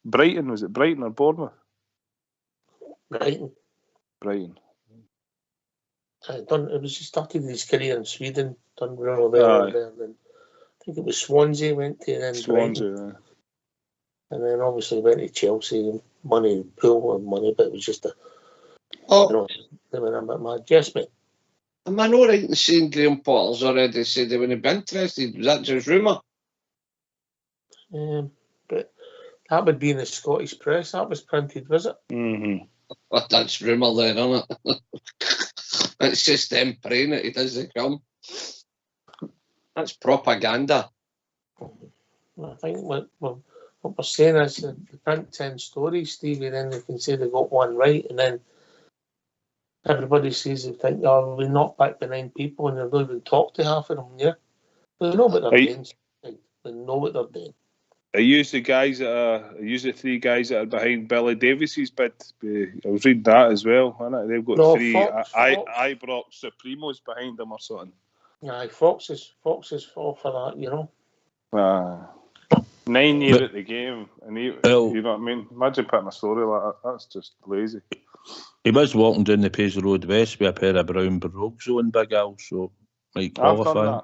Brighton? Was it Brighton or Bournemouth? Brighton. He started his career in Sweden, done really well there. Then I think it was Swansea went to, and then Brighton. And then obviously went to Chelsea. Pool of money, but it was just they were a bit mad. Yes, mate. Am I not right in saying Graham Potter's already said they wouldn't be interested? Was that just rumour? But that would be in the Scottish press. That was printed, was it? Well, that's rumour then, isn't it? It's just them praying that he doesn't come. That's propaganda. I think what we're saying is the print 10 stories, Stevie, then they can say they got one right, and then everybody says they think, oh, we knocked back the 9 people, and they've not even talked to half of them, yeah? They know what they're doing. They know what they're doing. I use the 3 guys that are behind Billy Davis's bid. I was reading that as well. They've got 3 Ibrox Supremos behind them or something. Aye, Fox is all for that, you know. 9 years at the game, and you know what I mean? Imagine putting a story like that. That's just lazy. He was walking down the Paisley Road West with a pair of brown brogues on, Big Al, so might qualify.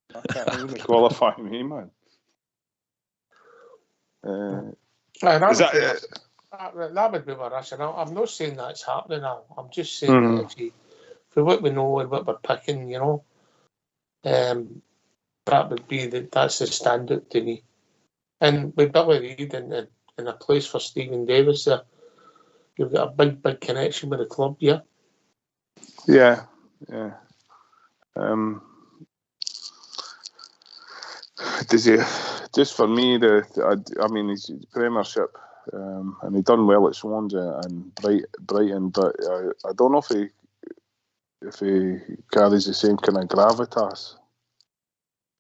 That wouldn't qualify me, man. That would be my rationale. I'm not saying that's happening now. I'm just saying that for what we know and what we're picking, you know, that would be that's the standard to me. And with Billy Reid in a place for Stephen Davis there, you've got a big connection with the club, yeah? Yeah. Does he? Just for me, his Premiership, and he done well at Swansea and Brighton, but I don't know if he carries the same kind of gravitas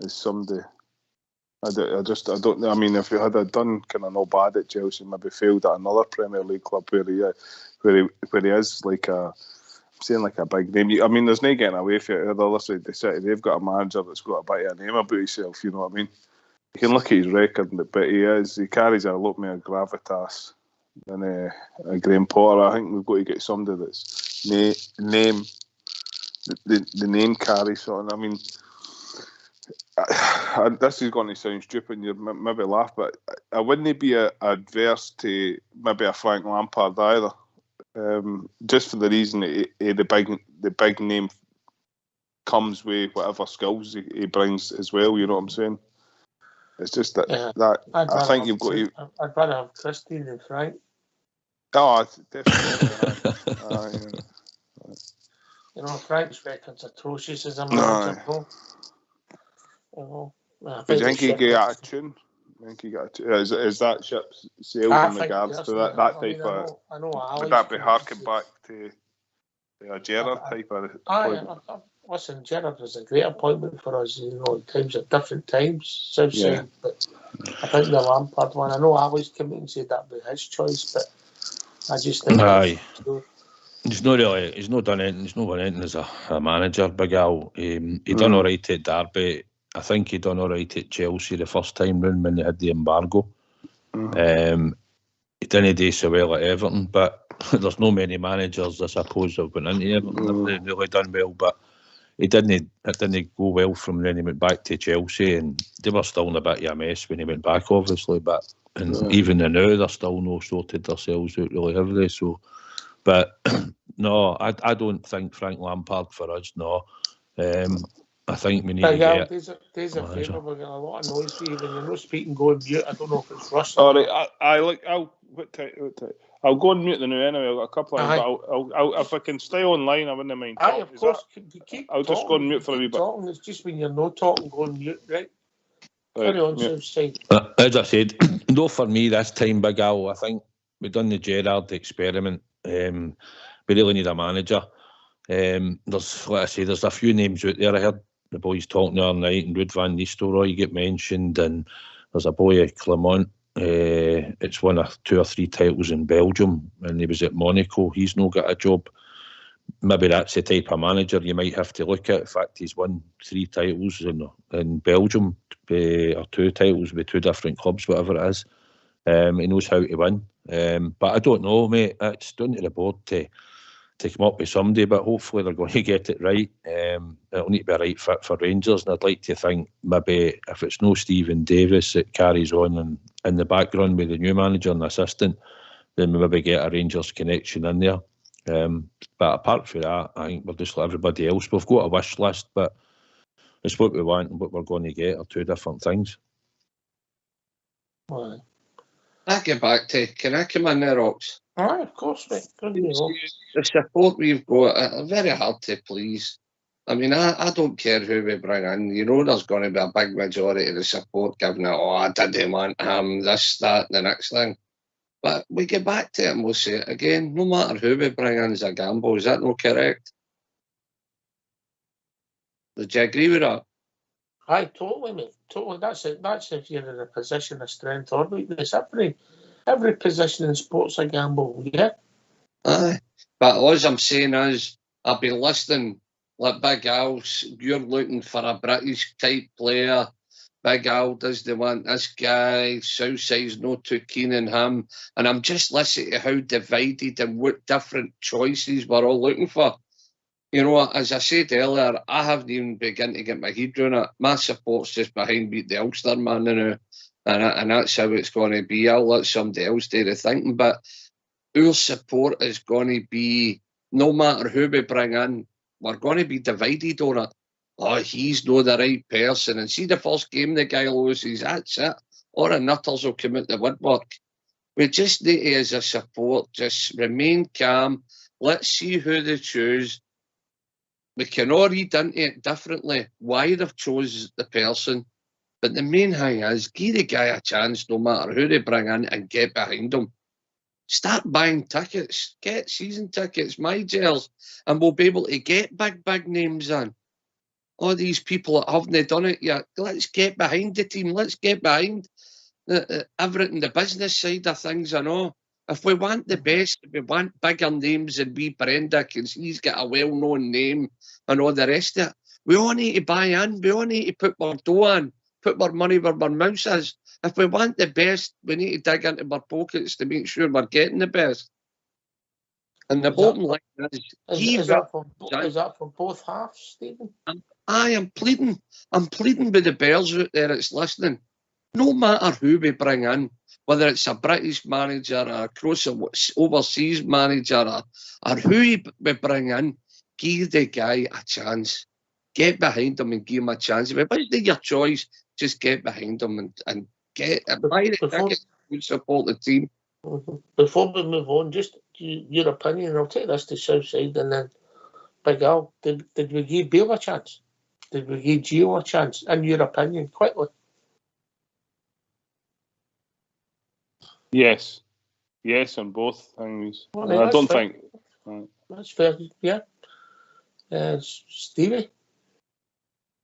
as somebody. I don't. I mean, if he had done kind of no bad at Chelsea, maybe failed at another Premier League club where he is like a saying like a big name. I mean, there's no getting away from it. The other side of the city, they've got a manager that's got a bit of a name about himself. You know what I mean? You can look at his record, but he carries a lot more gravitas than a Graham Potter. I think we've got to get somebody that's name. The name carries on. I mean, this is going to sound stupid and you maybe laugh, but I wouldn't be adverse to maybe a Frank Lampard either. Just for the reason that the big name comes with whatever skills he brings as well. You know what I'm saying? It's just that I think you've got to. I'd rather have Christine than Frank. Oh, definitely. You know, Frank's record's atrocious as a manager. I think he got out of tune. Is that ship sailed in regards to that type of? I know would that be harking back to a Gerrard type of appointment? Listen, Gerrard was a great appointment for us. You know, times at different times, Southside. But I think the Lampard one. I know Ali's come in and said that'd be his choice, but I just think. He's not done anything. He's not won anything as a manager, Big Al. He done all right at Derby. I think he done all right at Chelsea the first time round when they had the embargo. He didn't do so well at Everton, but there's no many managers, I suppose, that have gone into Everton. They've really done well, but it didn't go well from when he went back to Chelsea, and they were still in a bit of a mess when he went back, obviously. But even now, they're still not sorted themselves out, really, have they? So. But no, I don't think Frank Lampard for us. No, I think we need to get. There's a favour. We're getting a lot of noise for you when you're not speaking. Go and mute. I don't know if it's Russ. All right, I'll go and mute the new anyway. I've got a couple of. I'll if I can stay online, I wouldn't mind. Of course, I'll just go and mute for a wee bit. Talking. It's just when you're not talking, go and mute, right? Carry on, Southside. As I said, no for me this time, Big Al. I think we've done the Gerrard experiment. We really need a manager. There's a few names out there. I heard the boys talking the other night, and Ruud van Nistelrooy get mentioned, and there's a boy at Clermont. It's won 2 or 3 titles in Belgium, and he was at Monaco. He's not got a job. Maybe that's the type of manager you might have to look at. In fact, he's won 3 titles in Belgium, or 2 titles with 2 different clubs, whatever it is. He knows how to win. But I don't know, mate. It's down to the board to come up with somebody, but hopefully they're going to get it right. It'll need to be a right fit for Rangers, and I'd like to think maybe if it's no Stephen Davis, it carries on and in the background with the new manager and assistant, then we maybe get a Rangers connection in there. But apart from that, I think we're just like everybody else. We've got a wish list, but it's what we want and what we're going to get are 2 different things. Right. I get back to, can I come in there, Ox? Aye, of course, mate. The support we've got are very hard to please. I mean, I don't care who we bring in. You know, there's going to be a big majority of the support giving it, I didn't want him, this, that, the next thing. But we get back to it and we'll say it again. No matter who we bring in is a gamble. Is that not correct? Did you agree with that? Aye, totally, mate. Totally. That's it. That's if you're in a position of strength or weakness. Every position in sport's a gamble, yeah. Aye. But all I'm saying is, I've been listening, like Big Al, you're looking for a British type player. Big Al does they want this guy, Southside's not too keen on him. And I'm just listening to how divided and what different choices we're all looking for. You know, as I said earlier, I haven't even begun to get my head around it. My support's just behind me, the Ulster man now. And that's how it's going to be. I'll let somebody else do the thinking. But our support is going to be, no matter who we bring in, we're going to be divided on it. Oh, he's not the right person. And see the first game the guy loses, that's it. Or the nutters will come out the woodwork. We just need to, as a support, just remain calm. Let's see who they choose. We can all read into it differently, why they've chose the person. But the main thing is, give the guy a chance no matter who they bring in and get behind him. Start buying tickets, get season tickets, my gels, and we'll be able to get big names in. All these people that haven't done it yet, let's get behind the team. Let's get behind everything, the business side of things, I know. If we want the best, if we want bigger names than wee Brenda, because he's got a well-known name and all the rest of it, we all need to buy in. We all need to put our dough in, put our money where our mouth is. If we want the best, we need to dig into our pockets to make sure we're getting the best. And the bottom line is that for both halves, Stephen? I am pleading. I'm pleading with the Bears out there that's listening. No matter who we bring in, whether it's a British manager, a cross overseas manager, or who we bring in, give the guy a chance. Get behind him and give him a chance. If it wasn't your choice, just get behind him and get buy the ticket and support the team. Before we move on, just your opinion. I'll take this to Southside and then Big Al. Did we give Bill a chance? Did we give Gio a chance? In your opinion, quickly. Yes, on both things. Well, I don't fair. think That's fair. Yeah. Stevie.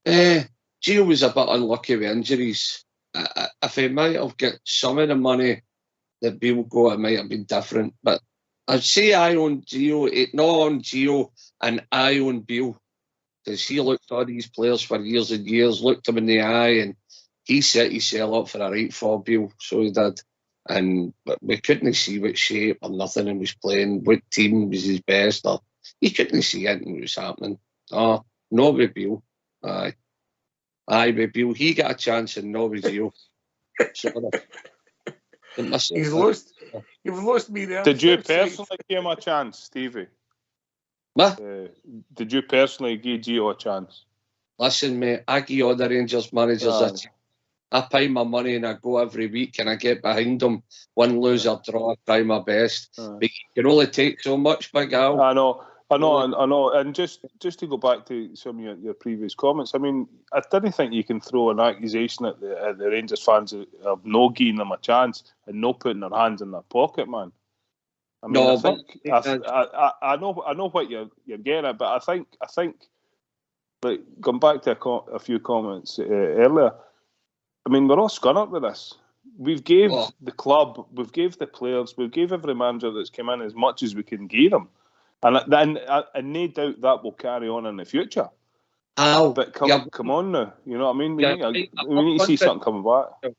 Gio was a bit unlucky with injuries. If he might have got some of the money that Bill got, it might have been different. But I'd say I own Gio, not on Gio, and I own Bill. Because he looked at all these players for years and years, looked them in the eye, and he set himself up for a right for Bill. So he did. And we couldn't see what shape or nothing and was playing, what team was his best, or he couldn't see anything that was happening. Oh, no with Bill. Aye, with Bill. He got a chance and no with Gio. You've lost me there. Did you personally give him a chance, Stevie? What? Did you personally give Gio a chance? Listen, mate, I give all the Rangers managers a chance. I pay my money and I go every week and I get behind them. Win, lose or draw, I try my best. But you can only take so much, Big Al. I know. And just to go back to some of your previous comments, I mean, I didn't think you can throw an accusation at the Rangers fans of no giving them a chance and no putting their hands in their pocket, man. I mean, I know what you're getting at, but I think, like, going back to a few comments earlier, I mean, we're all scunnered with this. We've gave the club, we've gave the players, we've gave every manager that's come in as much as we can give them. And no doubt that will carry on in the future. But come on now, you know what I mean? We need to see something coming back.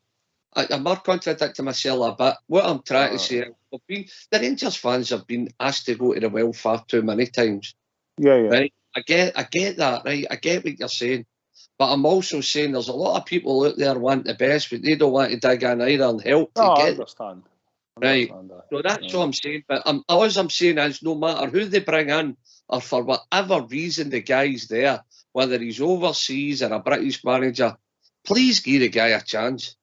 I'm not contradicting myself a bit. What I'm trying to say, the Rangers fans have been asked to go to the well far too many times. Yeah. Right? I get that, right? I get what you're saying. But I'm also saying there's a lot of people out there want the best, but they don't want to dig in either and help to get I understand. Right. So that's what I'm saying. But all I'm saying is no matter who they bring in or for whatever reason the guy's there, whether he's overseas or a British manager, please give the guy a chance.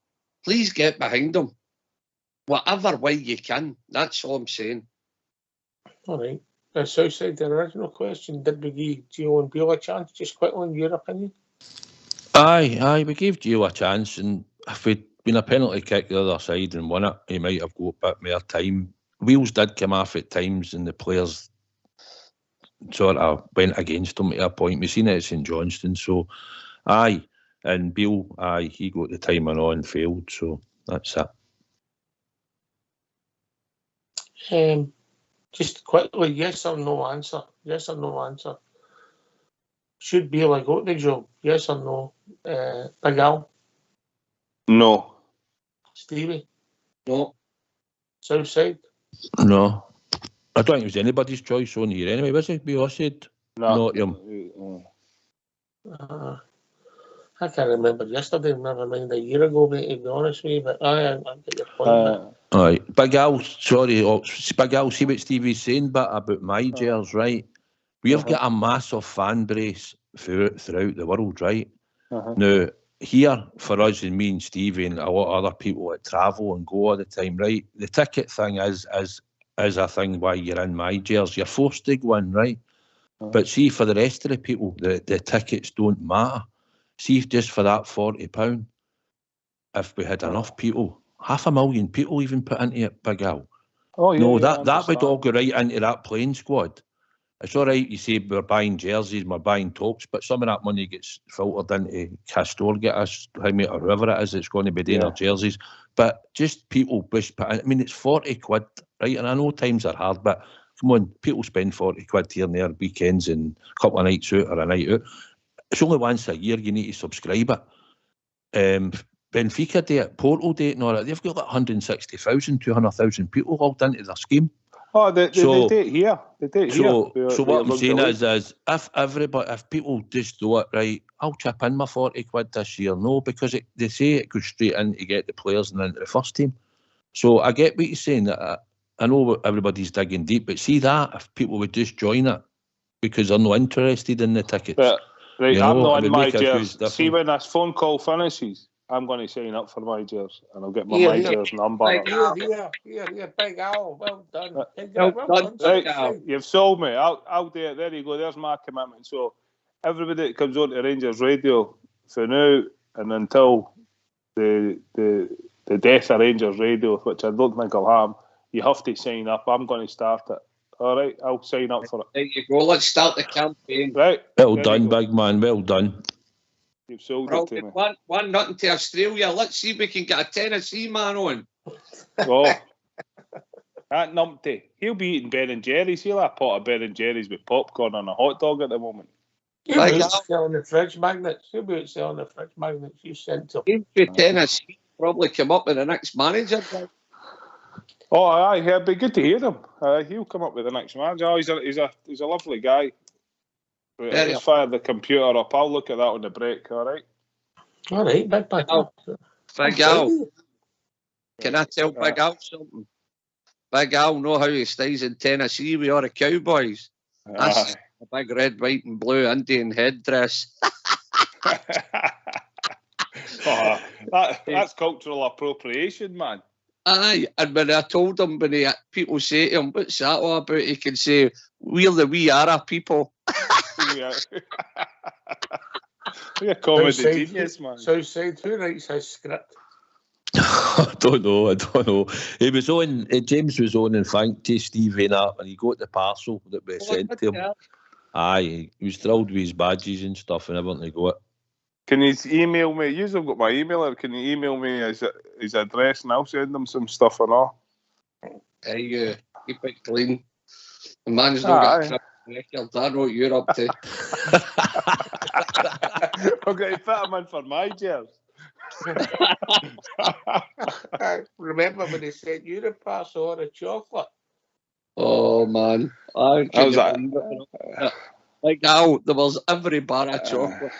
Please get behind him. Whatever way you can. That's all I'm saying. All right. Southside, the original question, did we give Gio and Bill a chance? Just quickly, in your opinion? Aye, we gave Gio a chance, and if we'd been a penalty kick the other side and won it, he might have got a bit more time. Wheels did come off at times, and the players sort of went against him at a point. We've seen it at St Johnstone, so aye. And Bill, aye, he got the time and all and failed, so that's it. Just quickly, yes or no answer. Yes or no answer. Should Bill have got the job? Yes or no? Big Al? No. Stevie? No. Southside? No. I don't think it was anybody's choice on here anyway, was it? We all said not him. I can't remember yesterday, never mind a year ago, mate, to be honest with you, but I get your point. Aye. Big Al, sorry, Big Al, see what Stevie's saying about my Gers, right? We've got a massive fan base throughout the world, right? Now, here, for us and me and Stevie and a lot of other people that travel and go all the time, right? The ticket thing is a thing why you're in my Gers. You're forced to go in, right? But see, for the rest of the people, the tickets don't matter. See, just for that £40, if we had enough people, 500,000 people even put into it, Big Al. That would all go right into that playing squad. It's all right, you say we're buying jerseys, we're buying toques, but some of that money gets filtered into Castorga, or whoever it is that's going to be doing our jerseys. But just people, I mean, it's 40 quid right? And I know times are hard, but come on, people spend 40 quid here and there, weekends and a couple of nights out or a night out. It's only once a year you need to subscribe it. Benfica do it, Porto do it and all that. They've got like 160,000, 200,000 people logged into their scheme. Oh, they do it here. They do it here. So what I'm saying is if people just do it right, I'll chip in my 40 quid this year. No, because they say it goes straight in to get the players and into the first team. So I get what you're saying. That I know everybody's digging deep, but see that if people would just join it because they're not interested in the tickets. But, right, you I'm know, not in my jersey. jersey. See, when this phone call finishes, I'm going to sign up for my jersey and I'll get my jersey number. Here, Big Al, well done. Right, you've sold me. I'll do it. There you go. There's my commitment. So everybody that comes on to Rangers Radio for now and until the death of Rangers Radio, which I don't think will happen, you have to sign up. I'm going to start it. All right, I'll sign up for it. There you go. Let's start the campaign. Right. Well done, big man. Well done. You've sold it to me. 1-0 to Australia. Let's see if we can get a Tennessee man on. Oh, that numpty. He'll be eating Ben & Jerry's. He'll have a pot of Ben & Jerry's with popcorn and a hot dog at the moment. He'll be out selling the fridge magnets. You sent to him. Tennessee probably come up with the next manager. Oh, aye, it'd be good to hear him. He'll come up with the next manager. Oh, he's a lovely guy. Right, I'll just fire the computer up. I'll look at that on the break, all right? All right, Big Al. Big Al. Can I tell Big Al something? Big Al know how he stays in Tennessee with all the Cowboys. That's a big red, white and blue Indian headdress. That's cultural appropriation, man. Aye, and when I told him, people say to him, what's that all about? He can say, we're the wee Ara people. You're a comedy genius, man. So who writes his script? I don't know. He was on. James was on and thanked Steve and he got the parcel that we sent to him. Aye, he was thrilled with his badges and stuff and everything he got. Can you email me? You've got my email, or can you email me his address and I'll send him some stuff and all? Hey, keep it clean. The man's not got a record. I know what you're up to. I'm going to fit him in for my jersey. Remember when they sent you the parcel of chocolate? Oh man, I was like, there was every bar of chocolate.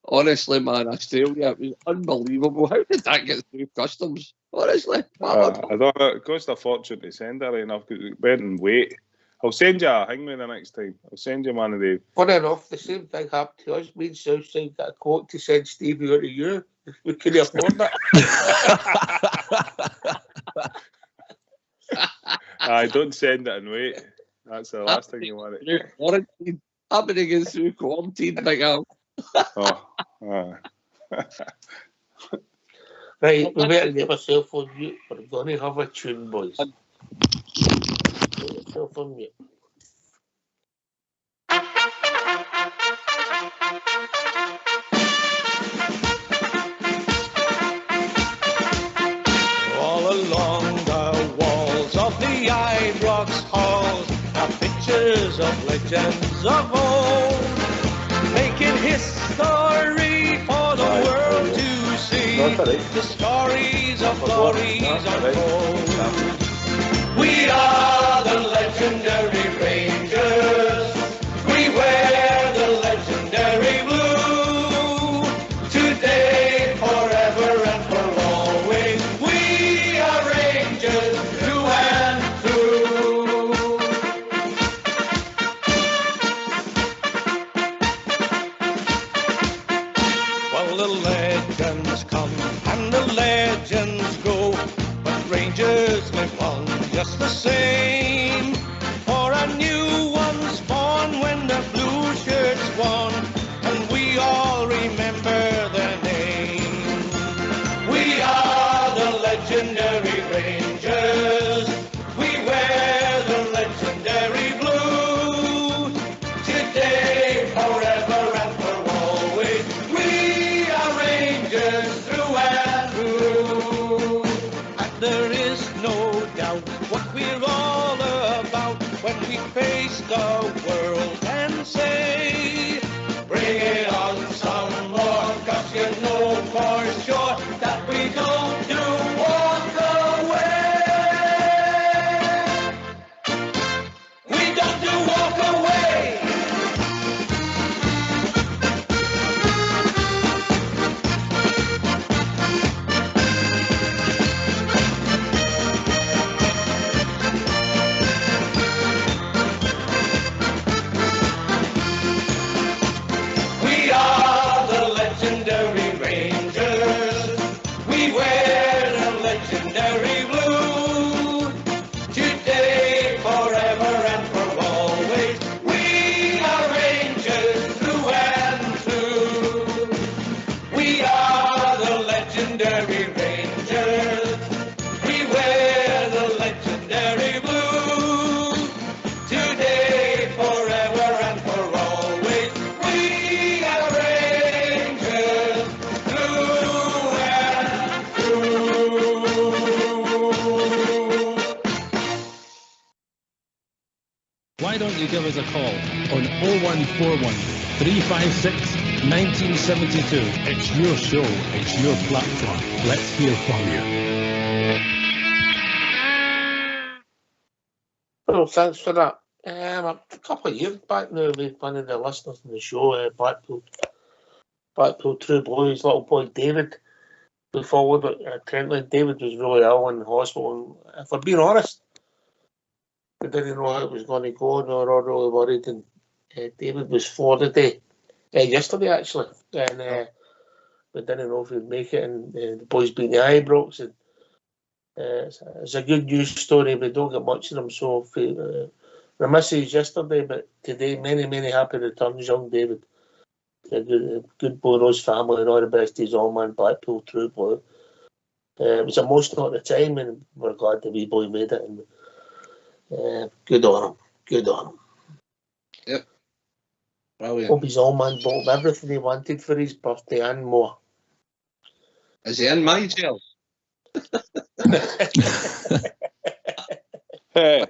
Honestly, man, Australia, it was unbelievable. How did that get through customs? Honestly, I don't know. It cost a fortune to send her enough because it went and wait. I'll send you a hangman the next time. I'll send you one of the. Funny enough, the same thing happened to us. Me and Southside got a quote to send Stevie out to you. We couldn't afford that. I don't send it and wait. That's the last thing you want to. Quarantine. I'm going to go through quarantine, Big Al. Right, we better get ourselves on mute. We're going to have a tune, boys. Get yourself on mute. All along the walls of the Ibrox halls are pictures of legends of old, making history for the world to see. The stories of glories unfold. We are the legendary Rangers. We wear the legendary blue. Today, forever, and for always, we are Rangers through and through. Well, the legends come and the legends go, but Rangers live when we face the world and say, bring it on some more, 'cause you know for sure that we don't do walk away. We don't do walk away. We are the legendary Rangers. We wear the legendary blue. Today, forever, and for always. We are Rangers through and through. We are the legendary Rangers. We wear the legendary blue. Today, forever, and for always. We are Rangers through and through. Why don't you give us a call on 0141 356 1972? It's your show, it's your platform. Let's hear from you. Well, thanks for that. A couple of years back now, we one of the listeners on the show, Blackpool True Blues, little boy David, we followed it. Trentland. David was really ill in hospital. And if we're being honest, we didn't know how it was going to go, and we were all really worried. And David was forwarded yesterday, actually. And we didn't know if he'd make it. And the boys beat the Ibrox. And it's a good news story. We don't get much of them. So the message yesterday, but today, many, many happy returns, young David. A good boy, Rose family, and all the best to his old man, Blackpool True Blue. It was emotional at the time, and we're glad the wee boy made it. And good on him. Good on him. Yep. Brilliant. Hope his old man bought him everything he wanted for his birthday and more. Is he in my jail? Hey,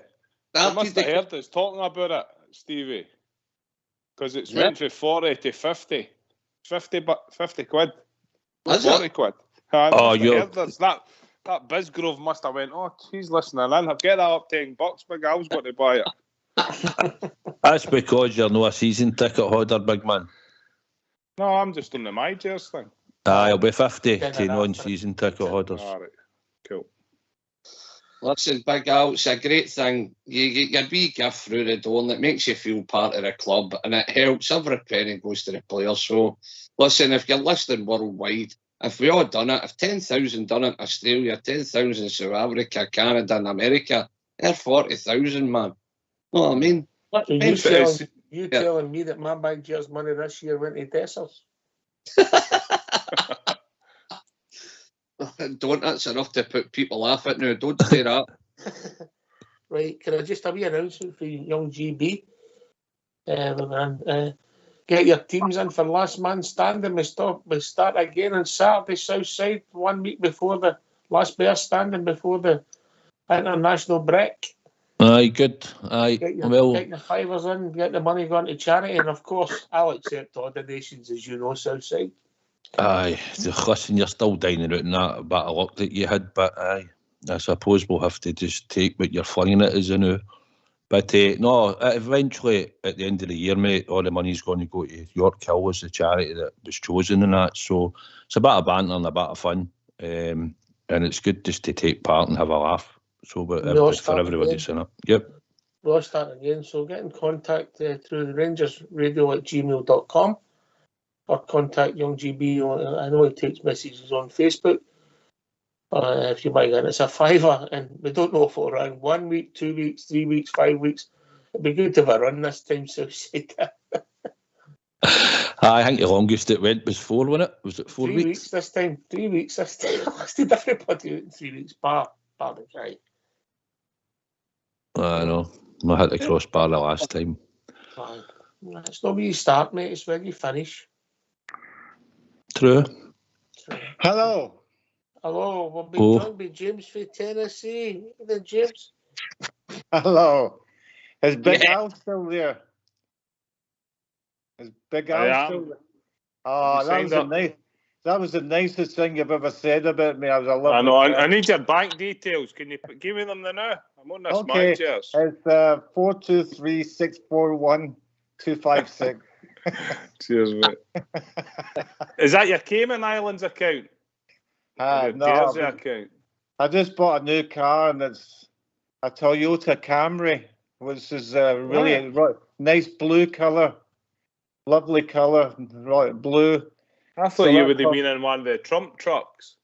you must have heard us talking about it, Stevie. Because it's went from 40 to 50. 50 quid. Is 40 it? quid. That Bizgrove must have went, oh, he's listening in. Get that up $10, big Al's got to buy it. That's because you're not a season ticket holder, big man. No, I'm just on the My Jers thing. It'll be 50 to non-season ticket holders. All right, cool. Listen, Big Al, it's a great thing. You get your wee gift through the door and it makes you feel part of the club and it helps. Every penny goes to the players. So, listen, if you're listening worldwide, if we all done it, if 10,000 done it in Australia, 10,000 in South Africa, Canada and America, they're 40,000, man. Know what I mean? So you telling me that my Big Jers money this year went to Dessers? Don't, that's enough to put people off it now. Don't say that. Right, can I just have a wee announcement for young GB? Get your teams in for last man standing. We start again on Saturday, Southside, 1 week before the last bear standing before the international break. Aye, good. Aye, Get your fivers in, get the money going to charity, and of course, I'll accept all donations, as you know, Southside. Aye, listen, you're still dining out in that bit of luck that you had, but aye, I suppose we'll have to just take what you're flinging at us now. But no, eventually at the end of the year, mate, all the money's going to go to York Hill as the charity that was chosen and that. So it's a bit of banter and a bit of fun, and it's good just to take part and have a laugh. So, but for everybody's in it. Yep. We'll start again. So get in contact through the RangersRadio@gmail.com. Or contact young GB. I know he takes messages on Facebook. If you might get it, it's a $5, and we don't know if it'll run 1 week, 2 weeks, 3 weeks, 5 weeks. It'd be good to have a run this time, so I think the longest it went was 4, wasn't it? Was it 4 weeks? 3 weeks this time. 3 weeks this time. I listed everybody out in 3 weeks, bar the guy. I know. I had to cross bar the last time. It's not where you start, mate. It's where you finish. True. Hello. Hello. We'll be joined by James from Tennessee. James. Hello. Is Big Al still there? Is Big Al still there? Oh, that was the nicest thing you've ever said about me. I was a lovely. I know. I need your bank details. Can you give me them now? I'm on this match. It's 423641256. Cheers, mate. Is that your Cayman Islands account? Your Jersey account? I just bought a new car, and it's a Toyota Camry, which is really nice blue colour. Lovely colour, right, blue. I thought you would have been in one of the Trump trucks.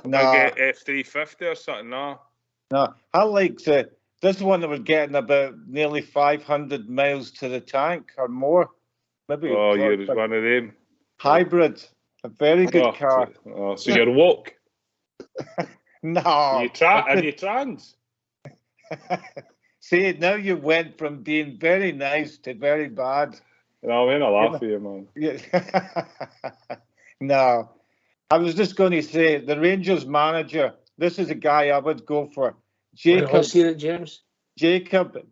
No. Like F-350 or something, no? No, I like this one that was getting about nearly 500 miles to the tank or more. Maybe. Oh, you're one of them. Hybrid. A very good car. Oh, so you're woke? No. Are you trans? See, now you went from being very nice to very bad. No, I'm going to laugh at you, man. Yeah. No. I was just going to say, the Rangers manager, this is a guy I would go for. Jacob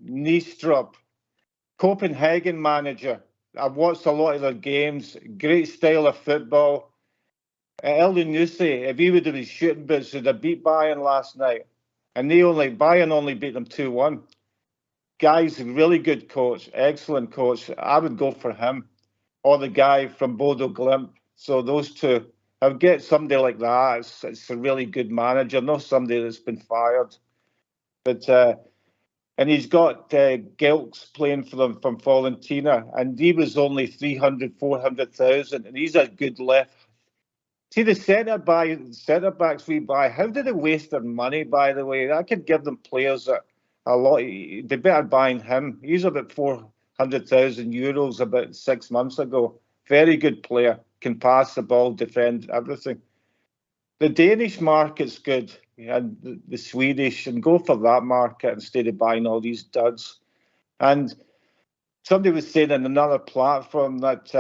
Niestrup, Copenhagen manager. I've watched a lot of their games. Great style of football. Elyounoussi, if he would have been shooting boots, would have beat Bayern last night. And Bayern only beat them 2-1. Guy's a really good coach, excellent coach. I would go for him. Or the guy from Bodo Glimt. So those two. I would get somebody like that. It's a really good manager, not somebody that's been fired. But and he's got Gelks playing for them from Valentina, and he was only 400,000, and he's a good left. See the centre backs we buy. How did they waste their money? By the way, I could give them players that a lot. They better buying him. He's about 400,000 euros about 6 months ago. Very good player. Can pass the ball, defend everything. The Danish market's good, and the Swedish, and go for that market instead of buying all these duds. And somebody was saying on another platform that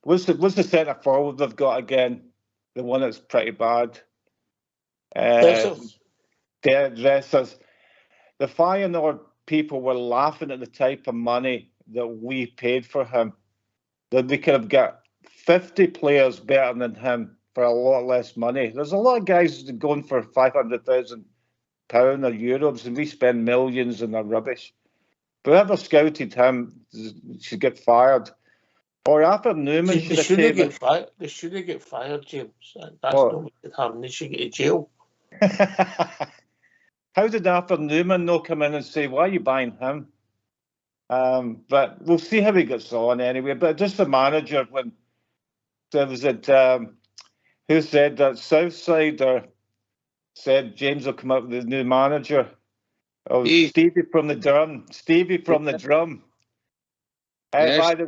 what's the centre forward they've got again? The one that's pretty bad. Dressers. The Feyenoord people were laughing at the type of money that we paid for him. That they could have got 50 players better than him for a lot less money. There's a lot of guys going for £500,000 or euros, and we spend millions and they're rubbish. Whoever scouted him should get fired. Or Arthur Newman should have taken. They shouldn't get fired, James. That's not what should happen. They should get to jail. How did Arthur Newman not come in and say, why are you buying him? But we'll see how he gets on anyway. But just the manager, when there was who said that Southside said James will come up with a new manager. Oh, Stevie from the drum. Yes.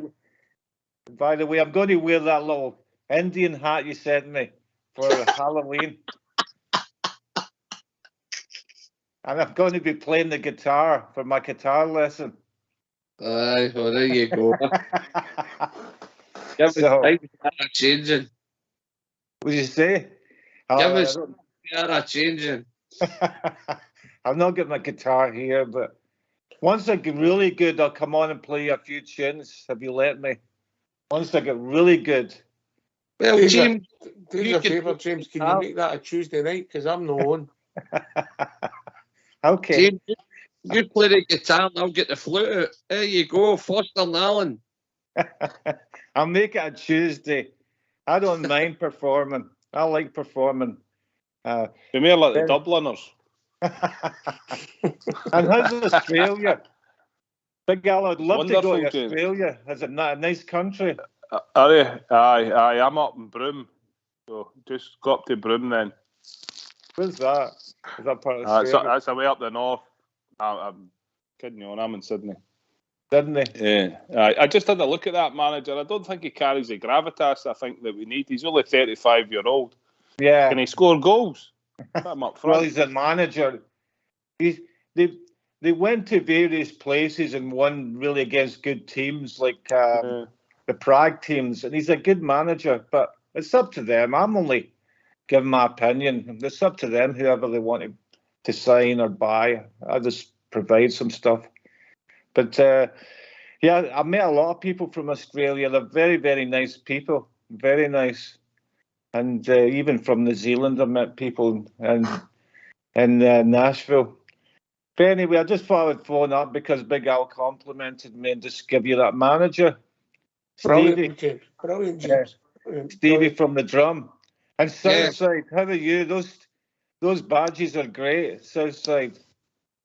By the way, I'm going to wear that little Indian hat you sent me for Halloween. And I'm going to be playing the guitar for my guitar lesson. Aye, well, there you go. Give us time to changing. What did you say? Give us a changing. I've not got my guitar here, but once I get really good, I'll come on and play a few tunes, if you let me. Once I get really good. Well, James, do me a favour, James. Can you make that a Tuesday night? Because I'm not on. Okay. James, you play the guitar and I'll get the flute out. There you go, Foster and Allen. I'll make it a Tuesday. I don't mind performing. I like performing. Be more like the Dubliners. And how's Australia? Big Al, I'd love to go to James. Australia. Is it not a nice country? Are you? Aye. I'm up in Broome. So just go up to Broome then. Where's that? Is that part of Australia? That's away up the north. I'm kidding you on. I'm in Sydney. Sydney? Yeah. I just had a look at that manager. I don't think he carries the gravitas I think that we need. He's only 35-year-old. Yeah. Can he score goals? Put him up front. Well, he's a manager. They went to various places and won really against good teams like the Prague teams, and he's a good manager. But it's up to them. I'm only giving my opinion. It's up to them, whoever they want to sign or buy. I just provide some stuff. But yeah, I've met a lot of people from Australia. They're very, very nice people, very nice. And even from New Zealand, I've met people in Nashville. But anyway, I just thought I would phone up because Big Al complimented me and just give you that manager. Brilliant, James. Brilliant, James. Stevie from the drum. And Southside, how are you? Those badges are great, Southside.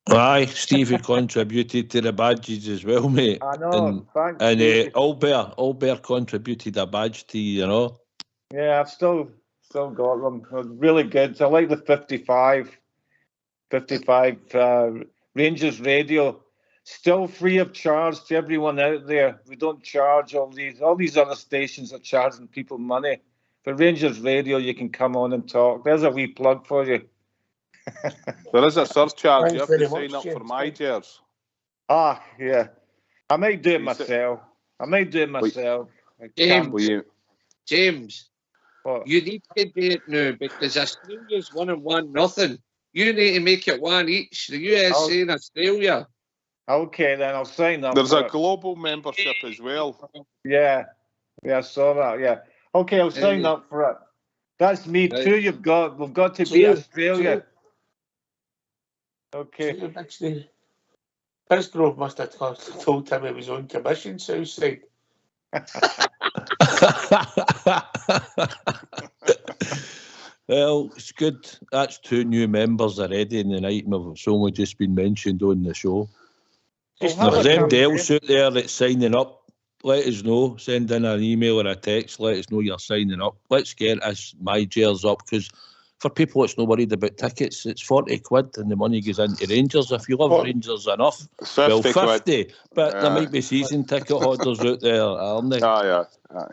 Aye, Stevie contributed to the badges as well, mate. I know. Thanks, And Stevie. Albert contributed a badge to you, you know. Yeah, I've still got them. They're really good. I like the 55 Rangers Radio. Still free of charge to everyone out there. We don't charge all these other stations are charging people money. For Rangers Radio, you can come on and talk. There's a wee plug for you. There is a surcharge. You Thanks have to very sign much, up for James. my Jers. Ah, yeah. I might do it You said- myself. I James. Will you? James, What? you need to do it now because Australia's 1-1-0. You need to make it one each. The USA and Australia. Okay, then I'll sign up. There's for a it. global membership as well. Yeah, I saw that. Yeah. Okay, I'll sign up for it. That's me Right. too. We've got to See beat you. Australia. Okay. Pisgrove must have told him he was on commission, Southside. Well, it's good. That's 2 new members already in the night, and it's only just been mentioned on the show. Well, If have there's a anybody campaign. else out there that's signing up, let us know. Send in an email or a text. Let us know you're signing up. Let's get us my Jers up, because for people that's not worried about tickets, it's 40 quid and the money goes into Rangers. If you love What? Rangers enough, 50 well, quid. 50. But there might be season ticket holders out there, aren't they? Aye.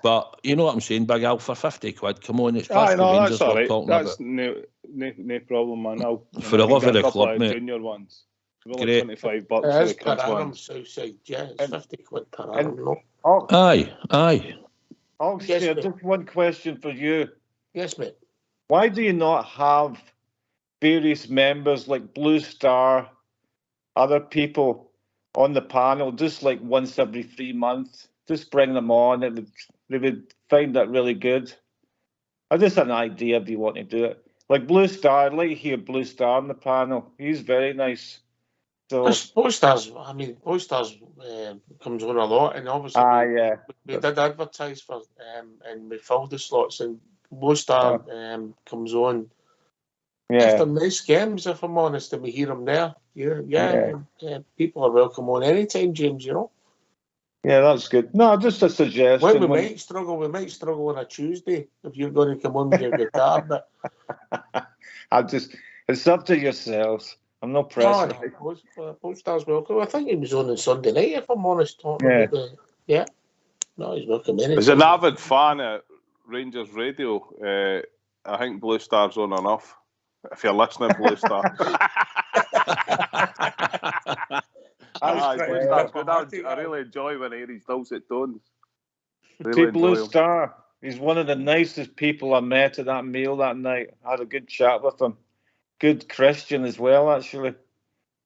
But you know what I'm saying, Big Al, for 50 quid, come on, it's Aye, past the no, Rangers that's all we're right. talking That's about. no problem, man. For the love of the club, mate. Junior ones. We're only Great. 25 bucks It for is the per kids annum, ones. Southside. Yeah, it's And- 50 quid per annum, no? Aye. Oxford, Yes, mate. just one question for you. Yes, mate. Why do you not have various members like Blue Star, other people on the panel, just like once every 3 months? Just bring them on. They would find that really good. I just had an idea if you want to do it. Like Blue Star, I'd like to hear Blue Star on the panel. He's very nice. So, Posters comes on a lot, and obviously yeah. we did advertise for and we filled the slots, and Postar comes on. If Yeah. they're nice games, if I'm honest, and we hear them there, people are welcome on anytime, James, you know. Yeah, that's good. No, just a suggestion. Well, we might struggle on a Tuesday if you're going to come on with your guitar, but it's up to yourselves. I'm not pressing. Postar's welcome. I think he was on Sunday night, if I'm honest. No, he's welcome anytime. As an avid fan of Rangers Radio, I think Blue Star's on enough. If you're listening, Blue Star. Blue Star's good. I really enjoy when I hear his dulcet tones. See, Blue Star, he's one of the nicest people I met at that meal that night. I had a good chat with him. Good Christian as well, actually.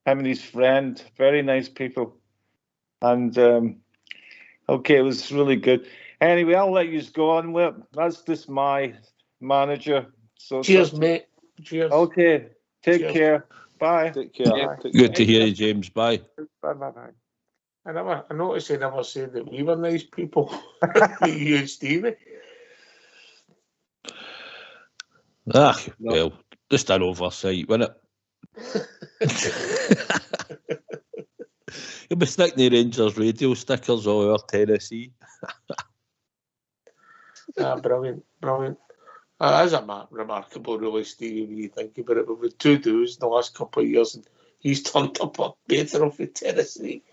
Him and his friend, very nice people. And, okay, it was really good. Anyway, I'll let you go on with it. That's just my manager. So cheers, mate. Cheers. Okay, take care. Bye. Take care. Good to hear you, James. Bye. Bye. I noticed he never said that we were nice people. You and Stevie. Well, just an oversight, wasn't it? You'll be sticking the Rangers Radio stickers all over Tennessee. Brilliant. That is remarkable, really, Stevie, when you think about it. We've had 2 dudes in the last couple of years, and he's turned up a better off in Tennessee.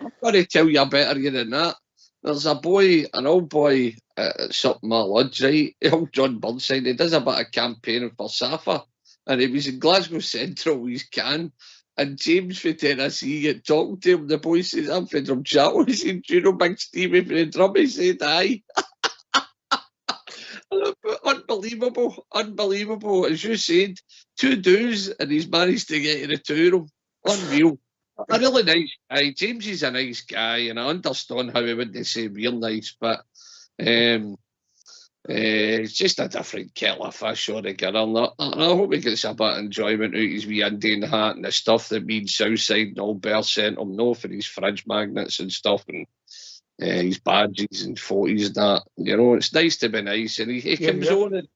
I've got to tell you better than that. There's an old boy at up my lodge, right? Old John Burnside. He does a bit of campaigning for SAFA, and he was in Glasgow Central with his can. And James from Tennessee get talking to him. The boy says, "I'm from Drumchattle." He said, "Do you know Big Stevie from the drum?" He said, "Aye." Unbelievable. As you said, 2 dudes, and he's managed to get to the 2 of them. Unreal. A really nice guy. James is a nice guy, and I understand how he wouldn't say real nice, but it's just a different kettle of fish altogether. And I hope he gets a bit of enjoyment out of his wee Indian hat and the stuff that me and Southside and Albert sent him, for his fridge magnets and stuff, and his badges and 40s and that. It's nice to be nice, and he comes on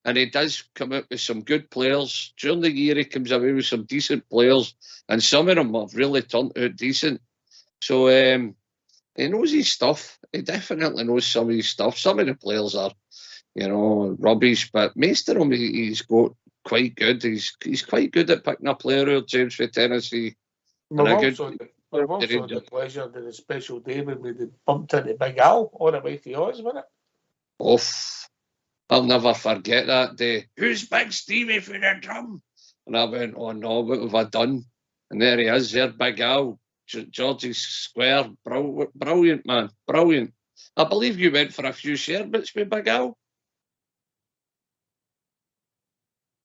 and he does come out with some good players. During the year, he comes away with some decent players, and some of them have really turned out decent. So he knows his stuff. He definitely knows some of his stuff. Some of the players are, rubbish, but most of them he's got quite good. He's quite good at picking a player out, James, for Tennessee. We've also had the pleasure of the special day when we bumped into Big Al all the way to Oz, wasn't it? Oof. I'll never forget that day. Who's Big Stevie for the drum? And I went, oh no, what have I done? And there he is, there, Big Al, George's Square. Brilliant, man, brilliant. I believe you went for a few sherbets with Big Al.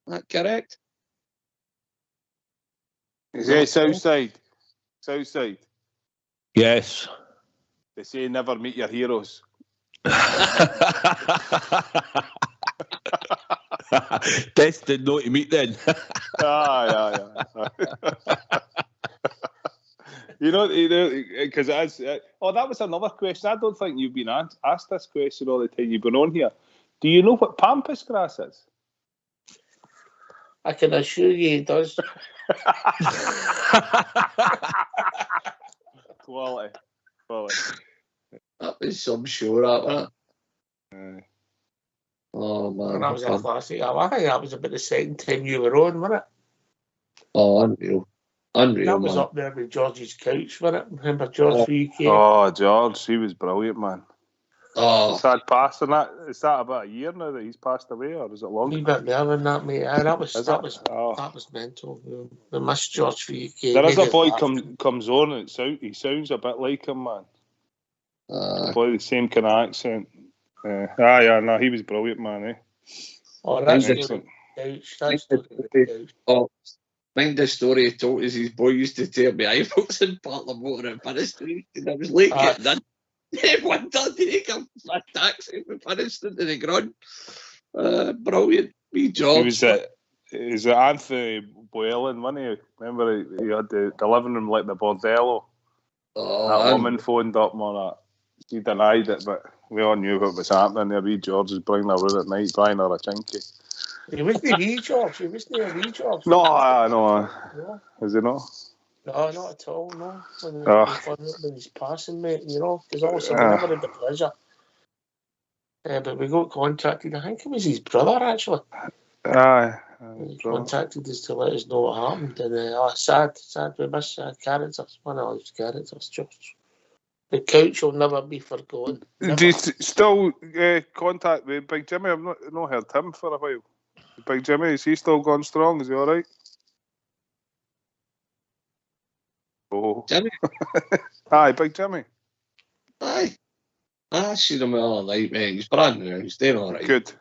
Is that correct? Is it Southside? Southside? Yes. They say never meet your heroes. Destined not to meet then. Aye. Because that was another question. I don't think you've been asked this question all the time you've been on here. Do you know what pampas grass is? I can assure you he does. Quality. That was some show, that, wasn't it? Oh, man. That was a classic. I think that was about the second time you were on, wasn't it? Oh, unreal. That was man. up there with George's couch, wasn't it? Remember George for UK? Oh, George, he was brilliant, man. Oh. Sad passing that. Is that about a year now that he's passed away, or is it longer? A wee bit more than that, mate. That was mental. We missed George for UK. There is a boy comes on and he sounds a bit like him, man. The boy with the same kind of accent. No, he was brilliant, man. Oh, that's excellent. Mind the story he told us his boy used to tear me eyeballs in part of the motor in Finiston, and I was late getting in. One time he come for a taxi from Finiston to the ground. Brilliant. Me George. He was at Anthony Boylan, wasn't he? Remember he had the living room like the bordello. That woman phoned up on that. She denied it, but we all knew what was happening there. Wee George was bringing her around at night, buying her a chinky. He wasn't a wee George. He wasn't a wee George. No. Is he not? No, not at all, no. When he's passing, mate, because also we never had the pleasure. But we got contacted. I think it was his brother, actually. He contacted us to let us know what happened. And sad. We miss characters. One of those characters, George. The couch will never be forgotten. Never. Do you still contact with Big Jimmy? I've not heard him for a while. Big Jimmy, is he still going strong? Is he all right? Oh. Jimmy? Aye, Big Jimmy. Aye. I seen him all night, mate. He's brand new. He's doing all right. Good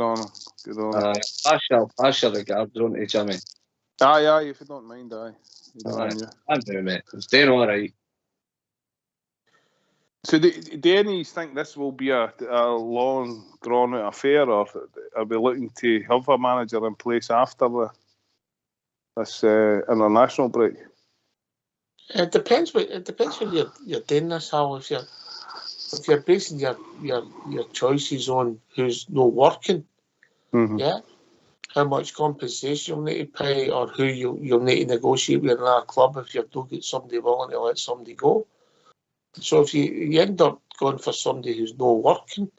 on him. Pass your regards on to Jimmy. Aye, if you don't mind, aye. I'm doing, mate. He's doing all right. So do any think this will be a long, drawn-out affair, or are we looking to have a manager in place after this international break? It depends when you're doing this, Hal. If you're basing your choices on who's not working, how much compensation you'll need to pay, or who you'll need to negotiate with another club if you don't get somebody willing to let somebody go. So if you end up going for somebody who's not working,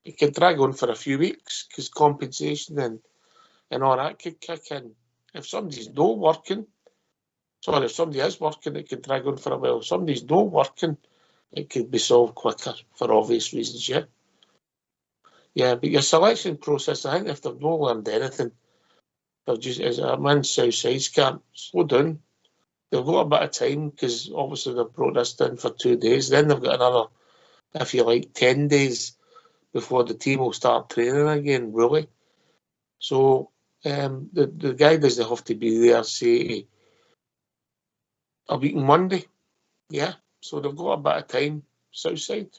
it can drag on for a few weeks because compensation and all that could kick in. If somebody's not working, if somebody is working, it can drag on for a while. If somebody's not working, it could be solved quicker for obvious reasons, Yeah, but your selection process, I think if they've not learned anything, they've just, as a man's Southside's camp, slow down. They've got a bit of time because obviously they've brought this in for 2 days. Then they've got another, if you like, 10 days before the team will start training again, really. So the guy doesn't have to be there, say, a week on Monday. Yeah, so they've got a bit of time, Southside.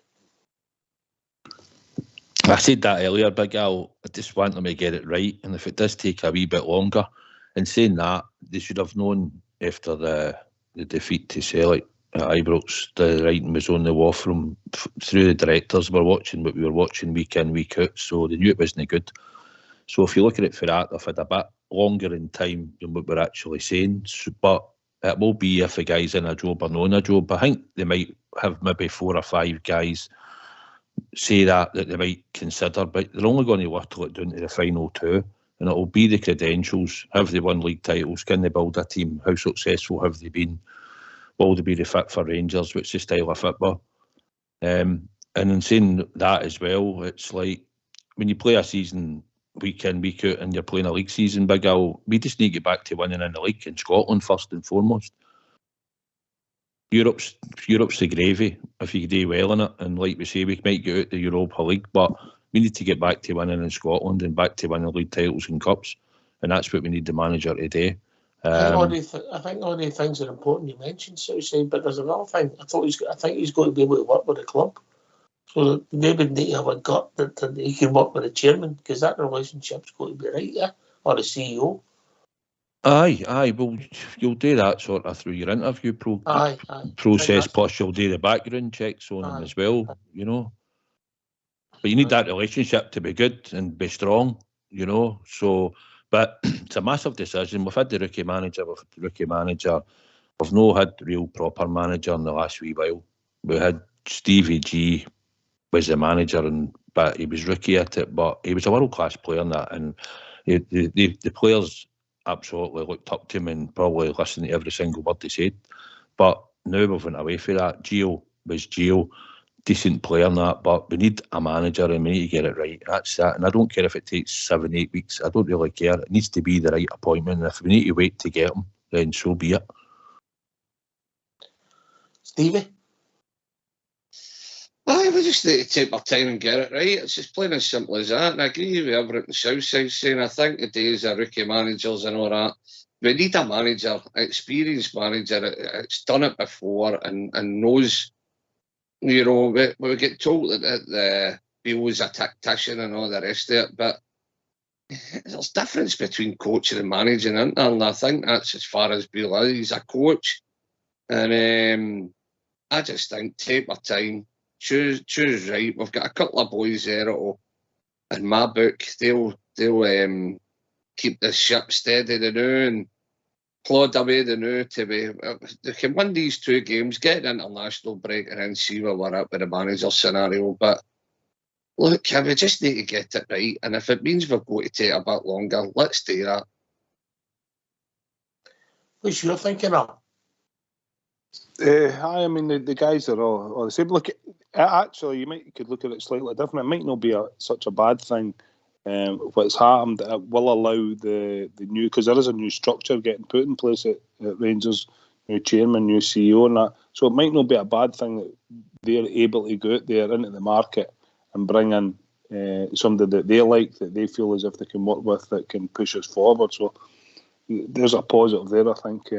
I said that earlier, Big Al. I just want them to get it right, and if it does take a wee bit longer, in saying that, they should have known after the defeat to Celtic at Ibrox, the writing was on the wall from through the directors were watching what we were watching week in, week out, so they knew it wasn't good. So if you look at it for that, they've had a bit longer in time than what we're actually saying. So, but it will be if a guy's in a job or not in a job. I think they might have maybe 4 or 5 guys say that they might consider, but they're only going to whittle it down to the final 2, and it will be the credentials. Have they won league titles? Can they build a team? How successful have they been? Will they be the fit for Rangers? What's the style of football? And in saying that as well, it's like when you play a season week in, week out, and you're playing a league season, Big Al, we just need to get back to winning in the league in Scotland first and foremost. Europe's the gravy if you do well in it, and like we say, we might get out the Europa League, but we need to get back to winning in Scotland and back to winning league titles and cups, and that's what we need the manager to do. I think all the things are important you mentioned, Southside, but there's another thing. I think he's got to be able to work with the club. So maybe need to have a gut that he can work with the chairman, because that relationship's got to be right, yeah, or the CEO. Aye. Well, you'll do that sort of through your interview process. Plus, you'll do the background checks on them as well. You know, but you need that relationship to be good and be strong. You know, so but it's a massive decision. We've had the rookie manager. We've not had real proper manager in the last wee while. We had Stevie G was the manager, but he was rookie at it. But he was a world class player in that, and the players absolutely looked up to him and probably listened to every single word he said. But now we've went away from that. Gio was Gio, decent player in that, but we need a manager and we need to get it right. That's that. And I don't care if it takes 7-8 weeks. I don't really care. It needs to be the right appointment. And if we need to wait to get him, then so be it. Stevie? We just need to take our time and get it right. It's just plain as simple as that. And I agree with everything Southside saying. I think the days of rookie managers and all that, we need a manager, an experienced manager that's done it before and knows, you know, we get told that Bill's a tactician and all the rest of it, but there's difference between coaching and managing, isn't there? And I think that's as far as Bill is. He's a coach. And I just think take our time. Choose right. We've got a couple of boys there that'll, in my book, they'll keep the ship steady the new and plod away the new to be. They can win these 2 games, get an international break, and then see where we're at with the manager scenario. But look, we just need to get it right, and if it means we've got to take a bit longer, let's do that. What's your thinking of? I mean, the guys are all the same. Look, actually, you could look at it slightly different. It might not be such a bad thing. What's happened, it will allow the new, because there is a new structure getting put in place at Rangers, new chairman, new CEO, and that. So it might not be a bad thing that they're able to go out there into the market and bring in somebody that they like, that they feel as if they can work with, that can push us forward. So there's a positive there, I think.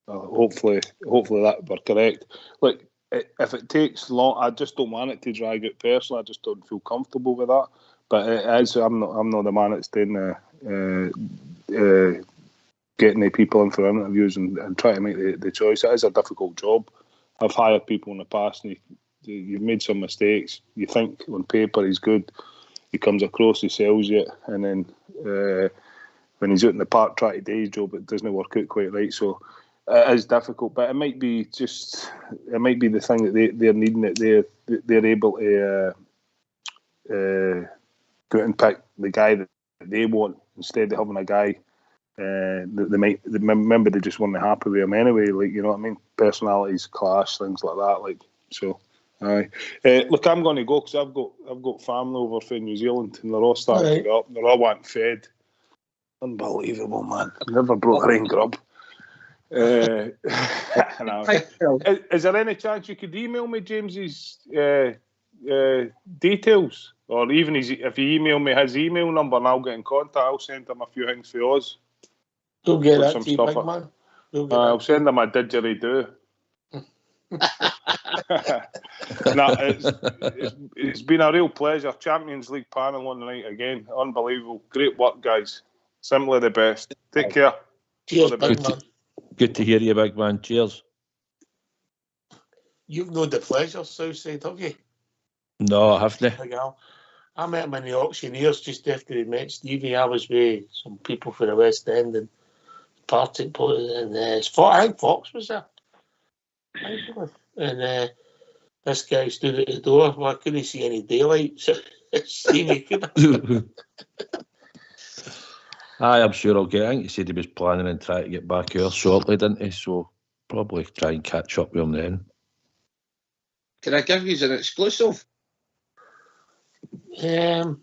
Hopefully that we're correct. Look, if it takes long, I just don't want it to drag out personally. I just don't feel comfortable with that. But I'm not the man that's doing getting the people in for interviews and trying to make the choice. It is a difficult job. I've hired people in the past, and you've made some mistakes. You think on paper he's good, he comes across, he sells you, and then when he's out in the park trying to do his job, it doesn't work out quite right. So it is difficult, but it might be the thing that they're needing, that they're able to go out and pick the guy that they want instead of having a guy that they just weren't happy with him anyway. Like, you know what I mean? Personalities clash, things like that. Like, so, aye. Look, I'm going to go because I've got family over from New Zealand and they're all starting to get up. They're all wanting fed. Unbelievable, man! I've never brought a rain grub. Is there any chance you could email me James's details, or even if you email me his email number and I'll get in contact? I'll send him a few things for us. We'll get that to you, big man. We'll get I'll that. send them a didgeridoo. No, it's been a real pleasure. Champions League panel on the night again. Unbelievable. Great work, guys. Simply the best. Take care. Cheers, All the big best. man. Good to hear you, big man. Cheers. You've known the pleasure, Southside, have you? No, I haven't. Big Al. I met him in the auctioneers just after he met Stevie. I was with some people for the West End and party, and I think Fox was there. I think it was. And this guy stood at the door. Well, I couldn't see any daylight. So Stevie could. Aye, I'm sure I'll get. I think he said he was planning on trying to get back here shortly, didn't he? So probably try and catch up with him then. Can I give you an exclusive? Remember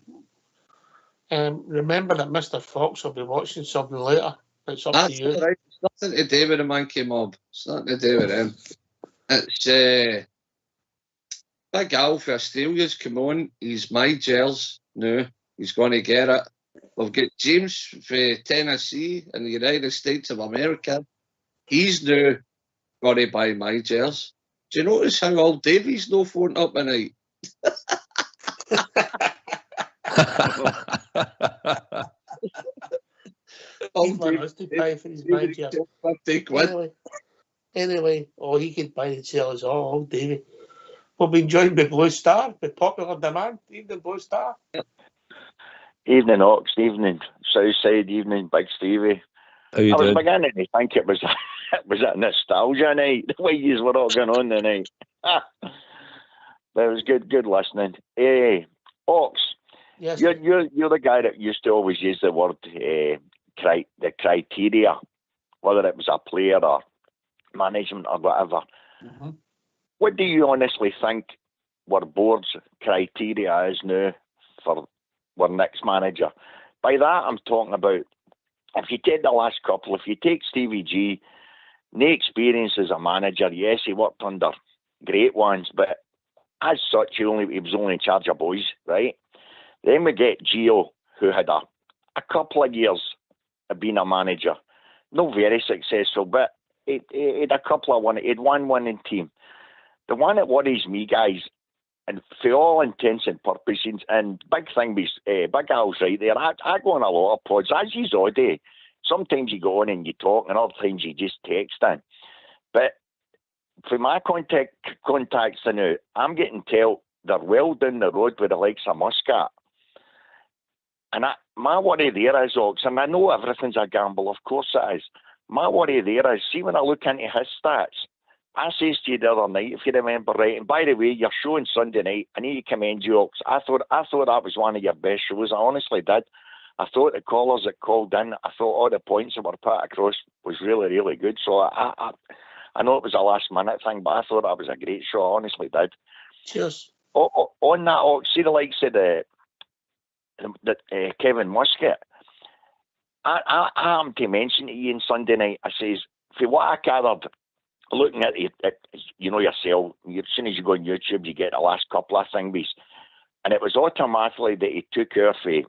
that Mr. Fox will be watching something later. It's up That's to you. all right. It's nothing to do with the Monkey Mob. It's nothing to do with him. It's Big Al for Australia's come on. He's my gels now. He's going to get it. We've got James for Tennessee in the United States of America. He's now going to buy my gels. Do you notice how old Davey's no phoned up tonight? He's one us to pay for his manager. Anyway, he could buy the chairs all, Davey. We've been joined by Blue Star, by popular demand. Evening, Blue Star. Evening, Ox. Evening, Southside. Evening, Big Stevie. How you I was doing? beginning to think it was a nostalgia night. The way you were all going on tonight. But it was good listening. Hey, Ox. Yes. You're the guy that used to always use the word the criteria, whether it was a player or management or whatever. Mm-hmm. What do you honestly think our board's criteria is now for our next manager? By that, I'm talking about if you take the last couple, if you take Stevie G, no experience as a manager. Yes, he worked under great ones, but as such, he was only in charge of boys, right? Then we get Gio, who had a couple of years of being a manager. Not very successful, but he had a couple of one. He had one winning team. The one that worries me, guys, and for all intents and purposes, and big thing is, Big Al's right there. I go on a lot of pods, as he's all day. Sometimes you go on and you talk, and other times you just text in. But for my contacts now, I'm getting told they're well down the road with the likes of Muscat. And my worry there is, Ox, and I know everything's a gamble, of course it is. My worry there is, see when I look into his stats, I says to you the other night, if you remember right, and by the way, your show on Sunday night, I need to commend you, Ox. I thought that was one of your best shows. I honestly did. I thought the callers that called in, I thought all the points that were put across was really, really good. So I know it was a last minute thing, but I thought that was a great show. I honestly did. Cheers. On that, Ox, see the likes of Kevin Muscat. I am to mention to you on Sunday night, I says, for what I gathered, looking at it, you know yourself, as soon as you go on YouTube, you get the last couple of things, and it was automatically that he took over for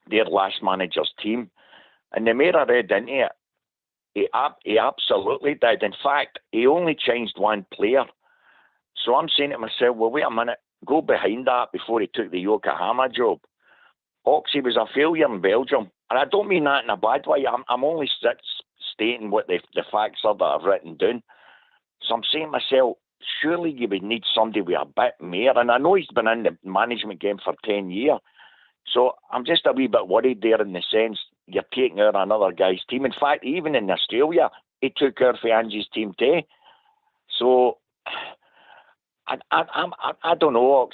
their last manager's team. And the more I read into it, he absolutely did. In fact, he only changed one player. So I'm saying to myself, well, wait a minute, go behind that before he took the Yokohama job. Oxy was a failure in Belgium. And I don't mean that in a bad way. I'm only stating what the facts are that I've written down. So I'm saying to myself, surely you would need somebody with a bit more. And I know he's been in the management game for 10 years. So I'm just a wee bit worried there in the sense you're taking out another guy's team. In fact, even in Australia, he took out for Angie's team too. So I don't know.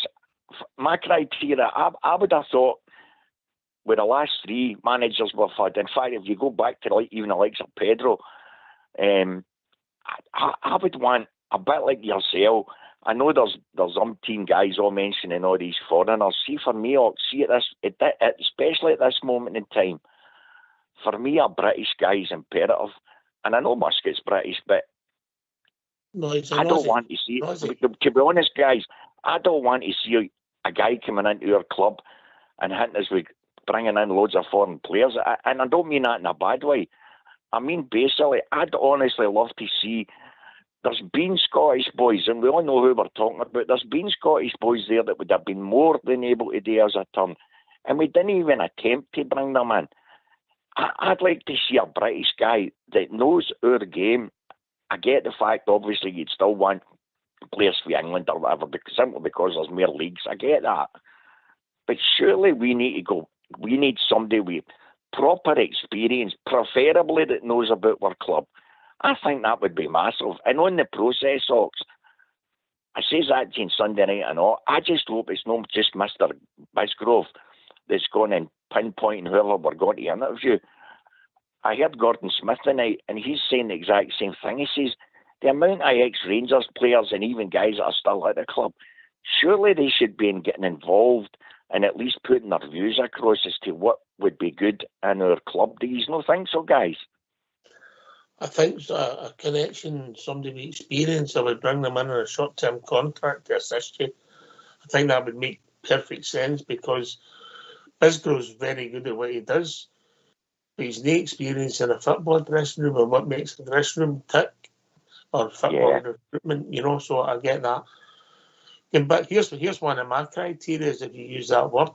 My criteria, I would have thought with the last three managers we've had, in fact, if you go back to even the likes of Pedro, I would want a bit like yourself. I know there's umpteen guys all mentioning all these foreigners. See, for me, especially at this moment in time, for me, a British guy is imperative. And I know Muscat's British, but no, I don't want to see it. To be honest, guys, I don't want to see a guy coming into our club and hitting us with bringing in loads of foreign players. And I don't mean that in a bad way. I mean, basically, I'd honestly love to see. There's been Scottish boys, and we all know who we're talking about. There's been Scottish boys there that would have been more than able to do as a turn, and we didn't even attempt to bring them in. I'd like to see a British guy that knows our game. I get the fact, obviously, you'd still want players for England or whatever, simply because there's more leagues. I get that. But surely we need to go. We need somebody with proper experience, preferably that knows about our club. I think that would be massive. And on the process, Ox, I says that to you on Sunday night and all. I just hope it's not just Mr. Bisgrove that's going and pinpointing whoever we're going to interview. I heard Gordon Smith tonight, and he's saying the exact same thing. He says the amount of ex-Rangers players and even guys that are still at the club, surely they should be getting involved and at least putting their views across as to what would be good in our club. Do you not think so, guys? I think a connection, somebody with experience, I would bring them in on a short-term contract to assist you. I think that would make perfect sense because Bisgrove's very good at what he does, but he's no experience in a football dressing room and what makes a dressing room tick or football recruitment, you know, so I get that. But here's one of my criteria, if you use that word.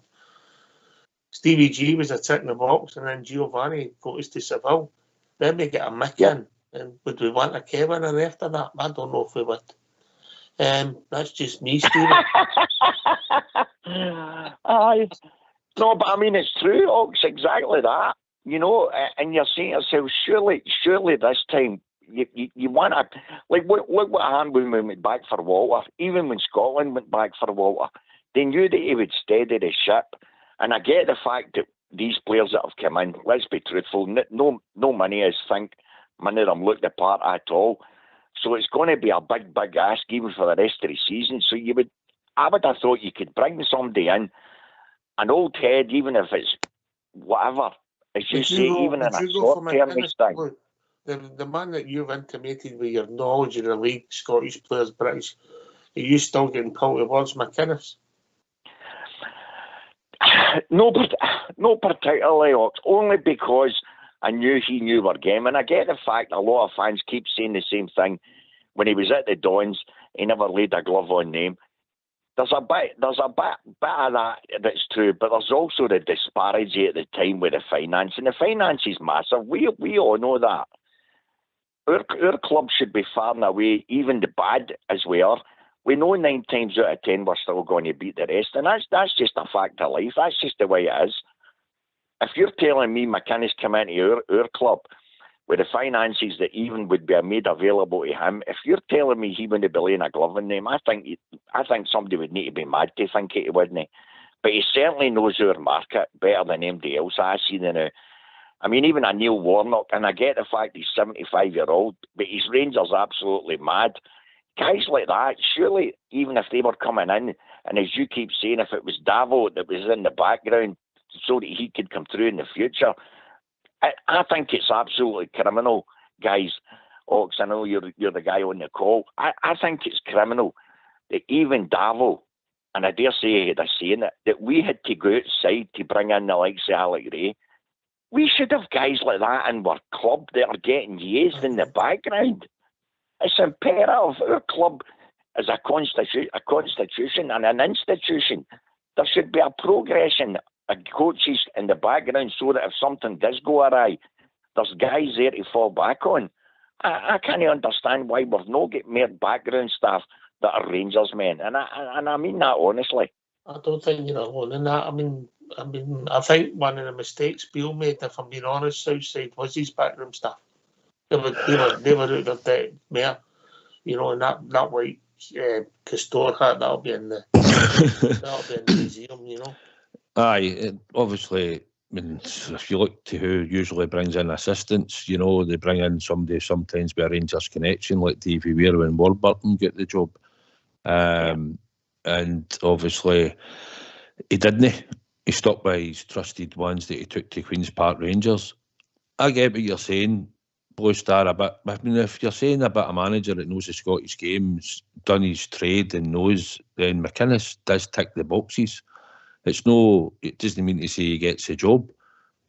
Stevie G was a tick in the box, and then Giovanni goes to Seville. Then we get a Mick in, and would we want a Kevin in after that? I don't know if we would. That's just me, Stevie. Aye. No, but I mean, it's true, Ox, exactly that. You know, and you're saying to yourself, surely this time, you want to, like, look what happened when we went back for Walter. Even when Scotland went back for Walter, they knew that he would steady the ship. And I get the fact that these players that have come in, let's be truthful, no money is think many of them look the part at all. So it's going to be a big ask even for the rest of the season. So I would have thought you could bring somebody in, an old head, even if it's whatever, as you say, even in a short-term thing. The man that you've intimated with your knowledge of the league, Scottish players, British, are you still getting pulled towards McInnes? No, particularly, Ox, only because I knew he knew our game. And I get the fact a lot of fans keep saying the same thing. When he was at the Dons, he never laid a glove on them. There's a bit of that that's true, but there's also the disparity at the time with the finance. And the finance is massive. We all know that. Our club should be far and away, even the bad as we are. We know 9 times out of 10 we're still going to beat the rest, and that's just a fact of life. That's just the way it is. If you're telling me McInnes come into our club with the finances that even would be made available to him, if you're telling me he wouldn't be laying a glove on them, I think somebody would need to be mad to think it, wouldn't he? But he certainly knows our market better than anybody else I see now. I mean, even a Neil Warnock, and I get the fact he's 75-year-old, but his Rangers absolutely mad. Guys like that, surely, even if they were coming in, and as you keep saying, if it was Davo that was in the background so that he could come through in the future, I think it's absolutely criminal, guys. Ox, I know you're the guy on the call. I think it's criminal that even Davo, and I dare say they're saying it, that we had to go outside to bring in the likes of Alec Ray. We should have guys like that in our club that are getting used in the background. It's imperative. Our club is a constitution and an institution. There should be a progression of coaches in the background so that if something does go awry, there's guys there to fall back on. I can't understand why we've not got more background staff that are Rangers men, and I mean that honestly. I don't think you're alone in that. I mean, I think one of the mistakes Beale made, if I'm being honest, Southside, was his backroom staff. They were out of their depth more, you know, and that white Castor hat, that'll be in the museum, you know. Aye, obviously, I mean, if you look to who usually brings in assistants, you know, they bring in somebody sometimes with a Rangers connection, like Davy Weir when Warburton get the job. And obviously, he didn't. He stuck by his trusted ones that he took to Queen's Park Rangers. I get what you're saying, Blue Star, a bit. I mean, if you're saying about a manager that knows the Scottish games, done his trade and knows, then McInnes does tick the boxes. It doesn't mean to say he gets a job,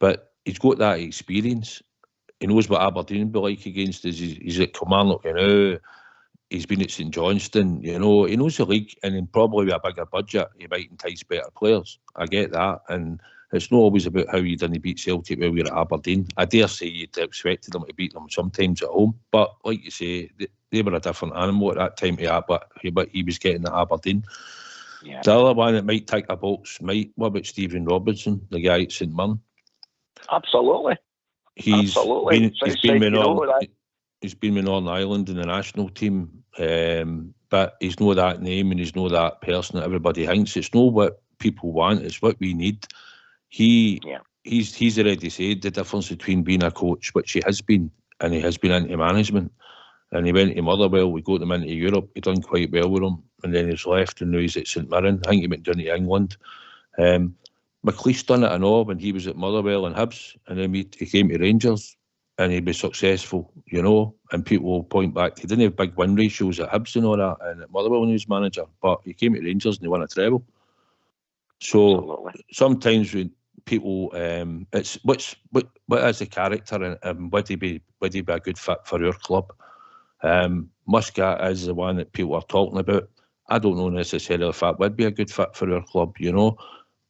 but he's got that experience. he knows what Aberdeen be like against us. He's at Kilmarnock, you know. He's been at St Johnstone, you know. He knows the league, and then probably with a bigger budget, he might entice better players. I get that, and it's not always about how you didn't beat Celtic while we were at Aberdeen. I dare say you'd expected them to beat them sometimes at home, but like you say, they were a different animal at that time to that, but he was getting at Aberdeen. Yeah. The other one that might tick a box, what about Stephen Robinson, the guy at St Mirren? Absolutely. He's Absolutely. been with Northern Ireland in the national team, but he's not that name and he's not that person that everybody thinks. It's not what people want, it's what we need. He's already said the difference between being a coach, which he has been, and he has been into management. And he went to Motherwell, we got him into Europe, he done quite well with him, and then he's left and now he's at St Mirren. I think he went down to England. McLeish done it and all when he was at Motherwell and Hibs, and then he came to Rangers and he was successful, you know, and people will point back, he didn't have big win ratios at Hibs and all that, and at Motherwell when he was manager, but he came to Rangers and he won a treble. So Absolutely. sometimes when people, it's what is the character and would he be a good fit for our club? Muscat is the one that people are talking about. I don't know necessarily if that would be a good fit for our club, you know,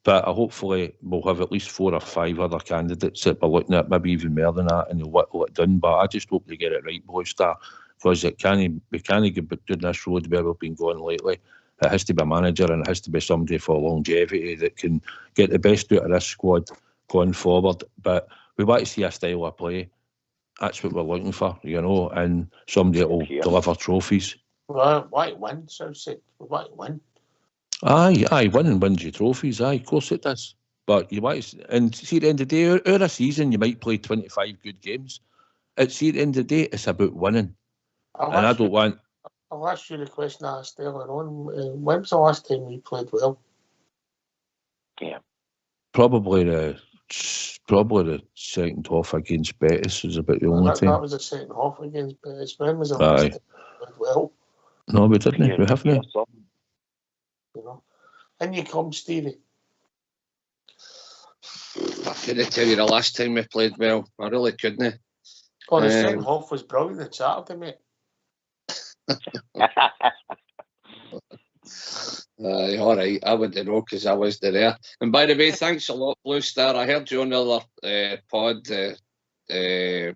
but hopefully we'll have at least 4 or 5 other candidates that we're looking at, maybe even more than that, and they'll whittle it down. But I just hope they get it right, Blue Star, because we can't get down this road where we've been going lately. It has to be a manager and it has to be somebody for longevity that can get the best out of this squad going forward. But we want to see a style of play. That's what we're looking for, you know, and somebody that will deliver trophies. Well, why win, Southside? Why win? Aye, winning wins you trophies. Aye, of course it does. But you might, and see, at the end of the day, out of a season, you might play 25 good games. At the end of the day, it's about winning. I don't want. I'll ask you the question I asked earlier on. When was the last time we played well? Yeah. Probably the second half against Betis was about the only time. That was the second half against Betis. When was the last time we played well? No, we didn't. We haven't. You know. And you come, Stevie. I couldn't tell you the last time we played well. I really couldn't. Oh, the second half was brilliant on Saturday, mate. All right, I wouldn't know because I wasn't there. And by the way, thanks a lot, Blue Star. I heard you on the other pod. You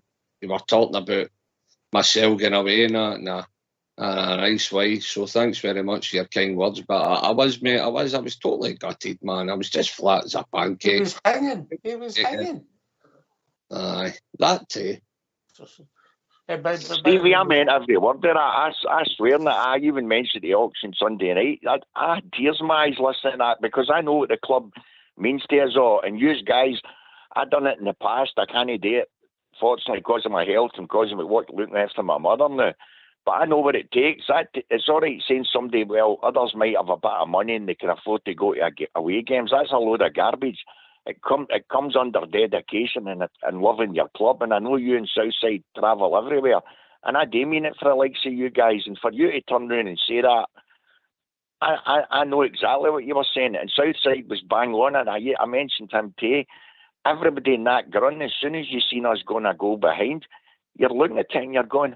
were talking about myself getting away in a nice way. So thanks very much for your kind words. But I was totally gutted, man. I was just flat as a pancake. He was hanging. Aye, that too. Stevie, I meant every word there. I swear that I even mentioned the auction Sunday night. I had tears in my eyes listening to that because I know what the club means to us all. And you guys, I've done it in the past. I can't do it, fortunately, because of my health and because of looking after my mother now. But I know what it takes. It's all right saying somebody, well, others might have a bit of money and they can afford to go to away games. That's a load of garbage. It comes under dedication and loving your club. And I know you and Southside travel everywhere. And I do mean it for the likes of you guys. And for you to turn around and say that, I know exactly what you were saying. And Southside was bang on. And I mentioned him too. Everybody in that grunt, as soon as you seen us going a goal behind, you're looking at it and you're going,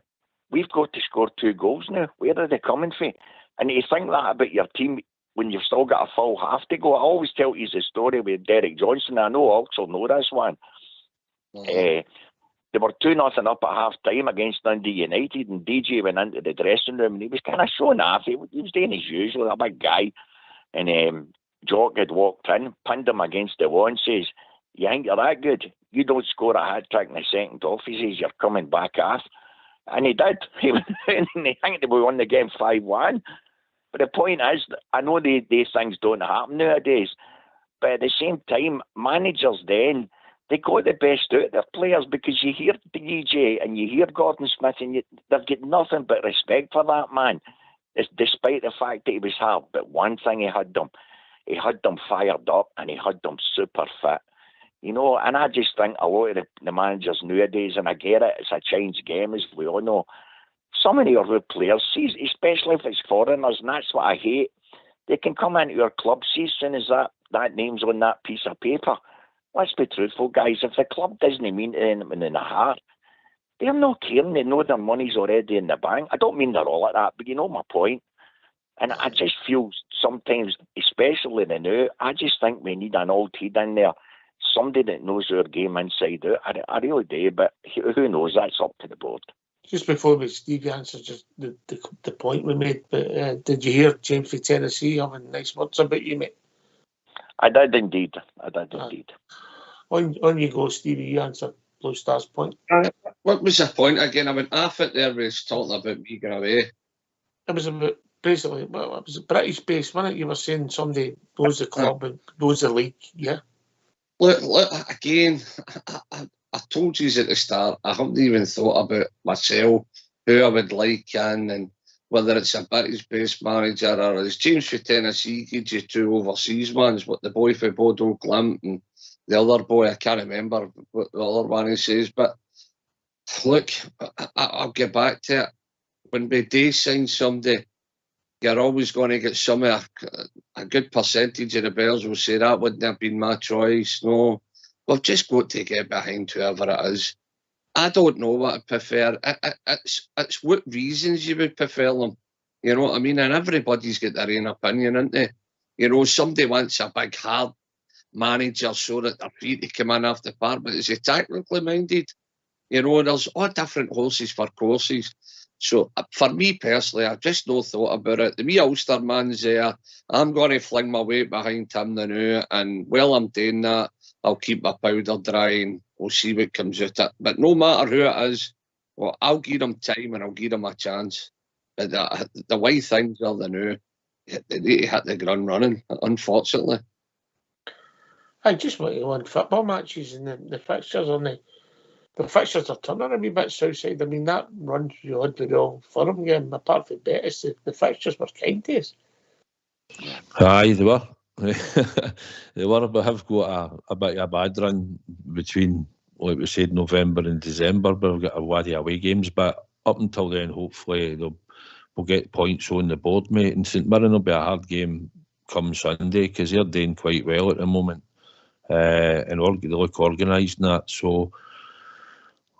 we've got to score 2 goals now. Where are they coming from? And you think that about your team when you've still got a full half to go. I always tell you the story with Derek Johnson. I know also know this one. They were 2-0 up at half time against Dundee United, and DJ went into the dressing room and he was kind of showing off. He was doing his usual, a big guy. And Jock had walked in, pinned him against the wall and says, you think you're that good? You don't score a hat-trick in the second half. He says, you're coming back half. And he did. He went in and I think they won the game 5-1. But the point is, I know these things don't happen nowadays, but at the same time, managers then, they got the best out of their players because you hear DJ and you hear Gordon Smith and they've got nothing but respect for that man, despite the fact that he was hard. But one thing he had them fired up and he had them super fit. You know, and I just think a lot of the managers nowadays, and I get it, it's a changed game, as we all know. Some of your players, especially if it's foreigners, and that's what I hate, they can come into your club, see as soon as that name's on that piece of paper. Let's be truthful, guys. If the club doesn't mean to them in the heart, they're not caring. They know their money's already in the bank. I don't mean they're all like that, but you know my point. And I just feel sometimes, especially the now, I just think we need an old head in there. Somebody that knows our game inside out. I really do, but who knows? That's up to the board. Just before Stevie answers just the point we made, but did you hear James from Tennessee having nice words about you, mate? I did indeed. On you go, Stevie. You answer Blue Star's point. What was the point again? I went off it there. We was talking about me going away. It was about basically, well, it was British based, wasn't it? You were saying somebody knows the club and knows the league, yeah. Look again. I told you at the start, I haven't even thought about myself, who I would like and whether it's a British-based manager or as James for Tennessee gives you 2 overseas ones, but the boy for Bodo Glimt and the other boy, I can't remember what the other one he says, but look, I'll get back to it. When we do sign somebody, you're always going to get some a good percentage of the Bears will say that wouldn't have been my choice. No, we've just got to get behind whoever it is. I don't know what I prefer. It's what reasons you would prefer them. You know what I mean? And everybody's got their own opinion, isn't they? You know, somebody wants a big hard manager so that they're free to come in off the park, but is he technically minded? You know, there's all different horses for courses. So for me personally, I've just no thought about it. The wee Ulster man's there. I'm going to fling my weight behind him now, and while I'm doing that, I'll keep my powder dry and we'll see what comes out of it. But no matter who it is, well, I'll give them time and I'll give them a chance. But the way things are now, they need to hit the ground running, unfortunately. I just want to win football matches and the fixtures on the fixtures are turning a wee bit south side. I mean, that runs you had the real firm game, apart from Betis, the fixtures were kind to us. Aye, they were. They were, but have got a bit of a bad run between, like we said, November and December, but we've got a wad of away games. But up until then, hopefully, we'll get points on the board, mate. And St Mirren will be a hard game come Sunday because they're doing quite well at the moment. And they look organised and that. So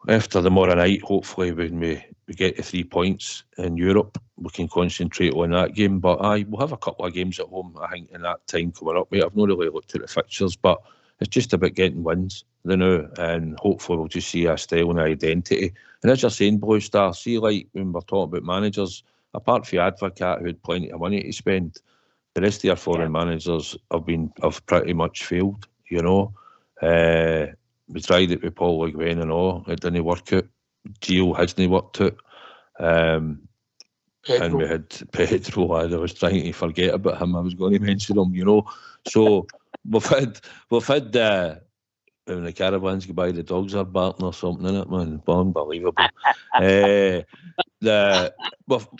after tomorrow night, hopefully, when we get the 3 points in Europe, we can concentrate on that game. But we'll have a couple of games at home, I think, in that time coming up, mate. I've not really looked at the fixtures, but it's just about getting wins, you know, and hopefully we'll just see a style and identity. And as you're saying, Blue Star, see, like when we're talking about managers, apart from Advocat, who had plenty of money to spend, the rest of our foreign managers have pretty much failed, you know. We tried it with Paul Le Guen and all. It didn't work out. Gio hasn't worked out. And we had Pedro. I was trying to forget about him. I was going to mention him, you know. So we've had when the caravans go by, the dogs are barking or something in it, man. Unbelievable.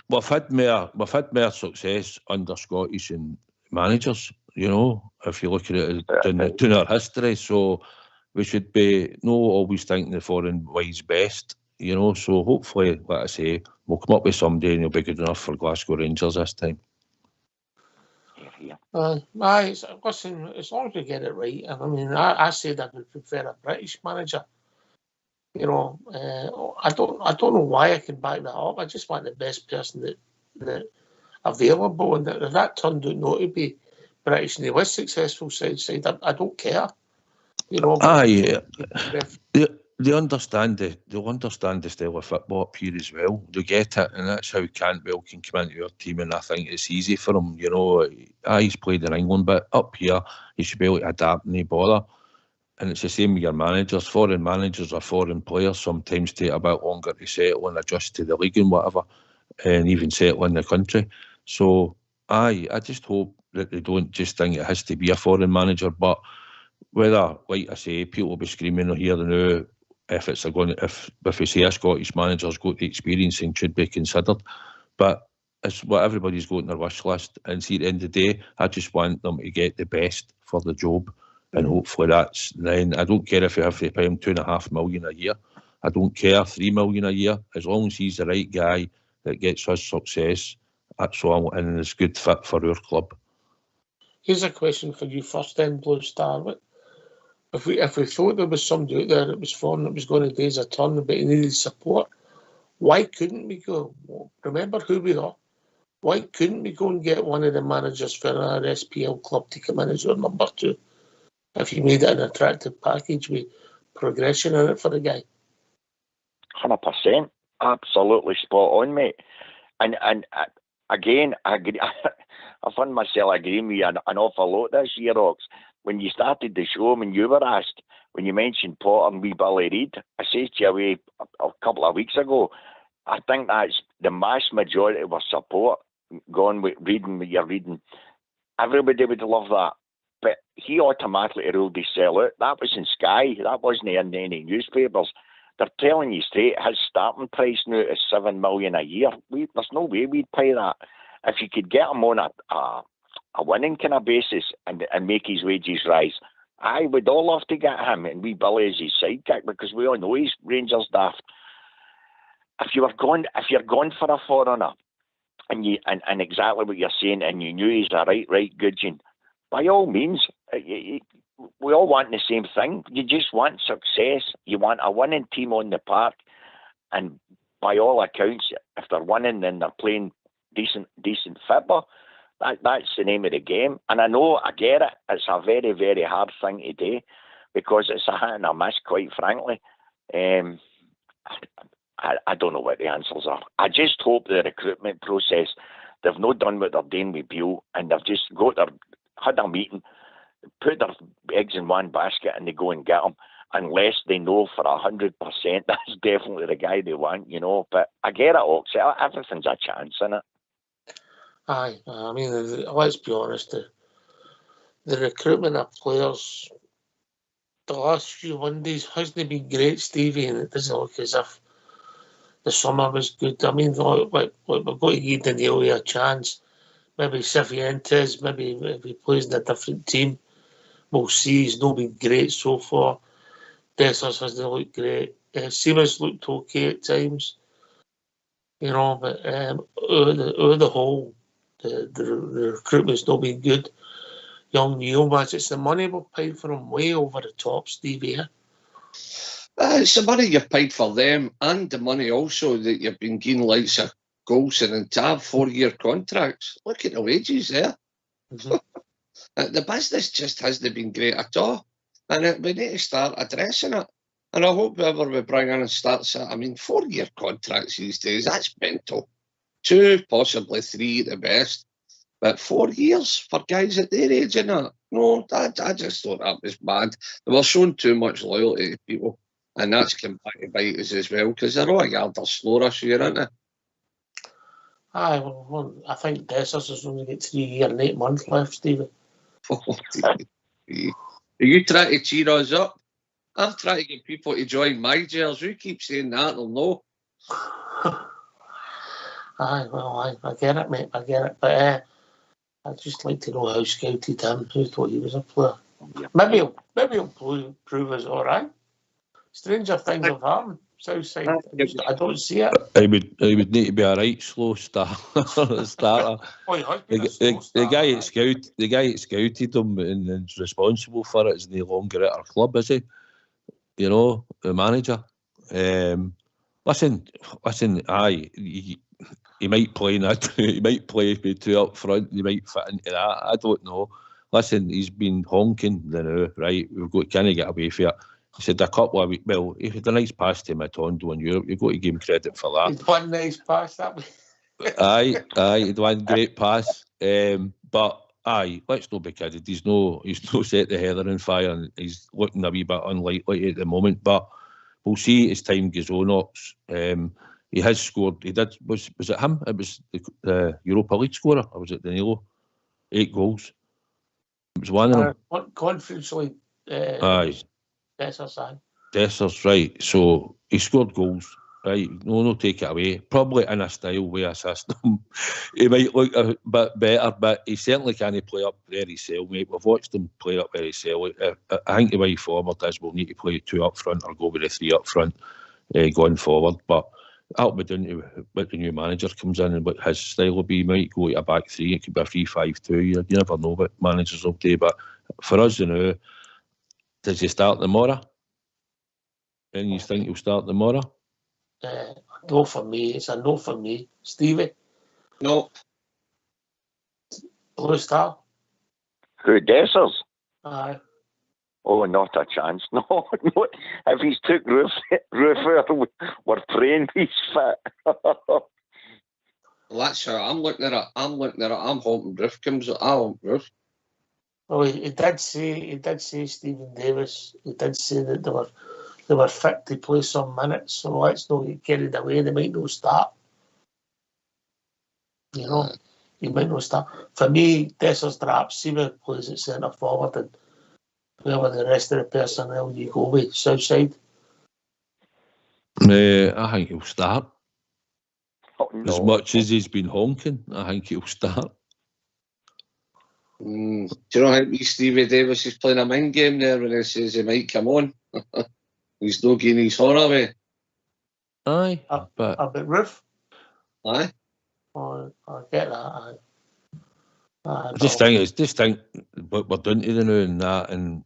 We've had more success under Scottish and managers, you know, if you look at it in our history. So we should be not always thinking the foreign way's best, you know. So hopefully, like I say, we'll come up with somebody and he'll be good enough for Glasgow Rangers this time. Listen, as long as we get it right, and I mean, I said I would prefer a British manager. You know, I don't know why I can back that up. I just want the best person that available, and that turned out not to be British, and they were successful side. I don't care. You know, they understand the style of football up here as well. They get it, and that's how Cantwell can come into your team, and I think it's easy for him. You know, he's played in England, but up here he should be able to adapt and bother. And it's the same with your managers. Foreign managers or foreign players sometimes take a bit longer to settle and adjust to the league and whatever, and even settle in the country. So I just hope that they don't just think it has to be a foreign manager, but whether, like I say, people will be screaming here and now if we say a Scottish manager's got the experience and should be considered, but it's what everybody's got on their wish list. And see, at the end of the day, I just want them to get the best for the job, and hopefully that's then. I don't care if you have to pay him $2.5 million a year. I don't care, $3 million a year, as long as he's the right guy that gets us success. That's all, and is good fit for our club. Here's a question for you first, then, Blue Star. If we thought there was somebody out there that was foreign that was going to do as a turn, but he needed support, why couldn't we go? Remember who we are. Why couldn't we go and get one of the managers for our SPL club to come in as your number 2? If you made it an attractive package with progression in it for the guy. 100%. Absolutely spot on, mate. And again, I agree. I find myself agreeing with you an awful lot this year, Ox. When you started the show, when you were asked, when you mentioned Potter and wee Billy Reid, I said to you away a couple of weeks ago, I think that's the mass majority of our support going with reading what you're reading. Everybody would love that. But he automatically ruled his sell out. That was in Sky. That wasn't in any newspapers. They're telling you straight, his starting price now is $7 million a year. There's no way we'd pay that. If you could get him on a winning kind of basis and make his wages rise, I would all love to get him and wee Billy as his sidekick, because we all know he's Rangers daft. If you're going for a foreigner and exactly what you're saying, and you knew he's a right gudgeon, by all means, we all want the same thing. You just want success. You want a winning team on the park, and by all accounts, if they're winning, then they're playing decent football. That's the name of the game. And I know, I get it. It's a very, very hard thing to do, because it's a hit and a miss, quite frankly. I don't know what the answers are. I just hope the recruitment process, they've not done what they're doing with Beale, and they've just had a meeting, put their eggs in one basket, and they go and get them, unless they know for 100% that's definitely the guy they want, you know. But I get it, Ox. Everything's a chance, isn't it? Aye, I mean, let's be honest. The recruitment of players the last few Mondays hasn't been great, Stevie, and it doesn't look as if the summer was good. I mean, we've got to give Daniele a chance. Maybe Cifuentes, maybe if he plays in a different team, we'll see. He's not been great so far. Dessers hasn't looked great. Seamus looked okay at times, you know, but over the whole, the recruitment's not been good. Young Neomas, it's the money we've paid for him way over the top, Stevie. It's the money you've paid for them, and the money also that you've been giving likes of Golson and to have 4-year contracts. Look at the wages there. Mm-hmm. The business just hasn't been great at all, and we need to start addressing it. And I hope whoever we bring in and starts it. I mean, 4-year contracts these days, that's mental. 2, possibly 3 at the best. But 4 years for guys at their age, innit? No, I just thought that was bad. They were showing too much loyalty to people, and that's come back to bite us as well, because they're all a yard or slower this year, aren't they? Aye, well, I think Dessers has only got 3 years and 8 months left, Stevie. Are you trying to cheer us up? I'm trying to get people to join my jails. You keep saying that, they'll know. Aye, well, I get it, mate, I get it. But I'd just like to know how scouted him, who thought he was a player. Maybe he'll prove us all right. Stranger things have happened. Southside, I don't see it. He would need to be a right slow starter. Oh, he has been a slow starter. The guy that scouted him and is responsible for it is no longer at our club, is he? You know, the manager. Listen. Aye, he might play that. He might play with 2 up front. He might fit into that. I don't know. Listen, he's been honking the now, right? We've got kind of get away from it. He said a couple of weeks. Well, he had a nice pass to Matondo in Europe. You've got to give him credit for that. He'd one nice pass that way. Aye, he'd one great pass. But aye, let's not be kidded. He's no set the heather on fire, and he's looking a wee bit unlikely at the moment. But we'll see as time goes on. He has scored. He did. Was it him? It was the Europa League scorer, or was it Danilo? 8 goals. It was one of them. Conference League. Aye. Dessers, right. So he scored goals, right? No, take it away. Probably in a style way a system. He might look a bit better, but he certainly can't play up very well, mate. We've watched him play up very well. I think the way forward is we'll need to play 2 up front or go with the 3 up front going forward. But that'll be down to what the new manager comes in and what his style will be. He might go to a back 3. It could be a 3-5-2. You never know what managers will do. But for us, you know, Does he start tomorrow? And you think he'll start tomorrow? No for me. It's a no for me. Stevie? No. Blue Star? Who, Dessers? Aye. Oh, not a chance. No, no. If he's took Roofer, we're praying he's fit. Well, that's how I'm looking at it. I'm hoping Roof comes. I want Roof. Well, he did say Stephen Davis. He did say that they were fit to play some minutes. So let's not get carried away. They might not start. You know, he might not start. For me, Dessers drops. Seaver plays at centre forward, and whoever the rest of the personnel you go with, south side. I think he'll start. Oh, no. As much as he's been honking, I think he'll start. Do you know how Stevie Davis is playing a mind game there when he says he might come on? He's not getting his horn away. Aye, but A bit rough. Aye. Oh, I get that. Aye. I just think what we're doing to the now and that, and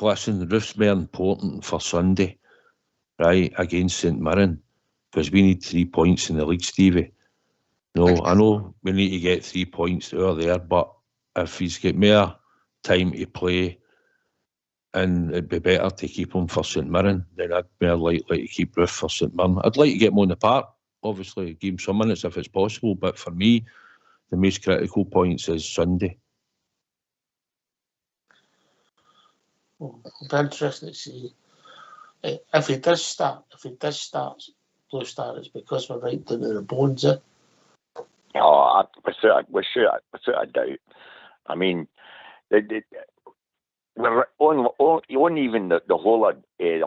listen, the Roof's more important for Sunday, right, against St Mirren, because we need 3 points in the league, Stevie. No, I know we need to get 3 points over there, but if he's got more time to play, and it'd be better to keep him for St Mirren, then I'd be more likely to keep Roof for St Mirren. I'd like to get him on the park, obviously, give him some minutes if it's possible, but for me, the most critical points is Sunday. Well, it'll be interesting to see if he does start. Blue Star, it's because we're right down to the bones. Oh, without a doubt. I mean, we're on even the whole of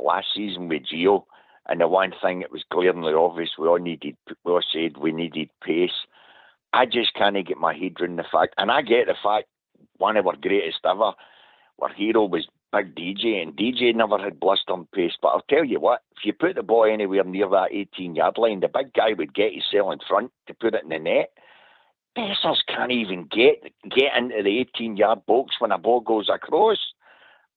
last season with Gio, and the one thing that was glaringly obvious, we all said we needed pace. I just can't get my head around the fact, and I get the fact one of our greatest ever, our hero was Big DJ, and DJ never had blustering pace. But I'll tell you what, if you put the ball anywhere near that 18-yard line, the big guy would get himself in front to put it in the net. Dessers can't even get into the 18-yard box when a ball goes across.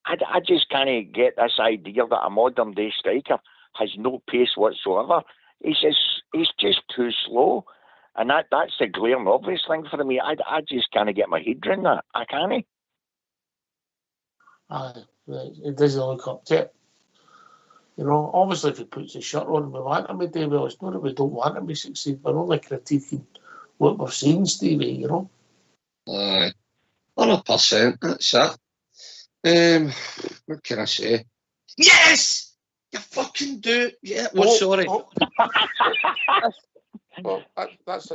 I just can't get this idea that a modern day striker has no pace whatsoever. He's just too slow. And that's the glaring obvious thing for me. I just can't get my head around that. I can't. It doesn't look up to it. You know, obviously if he puts the shirt on, we want him to do well. It's not that we don't want him to succeed. We're only critiquing what we've seen, Stevie, you know. Aye. 100%, that's it. What can I say? Yes! You fucking do it. Yeah, sorry. Well, that's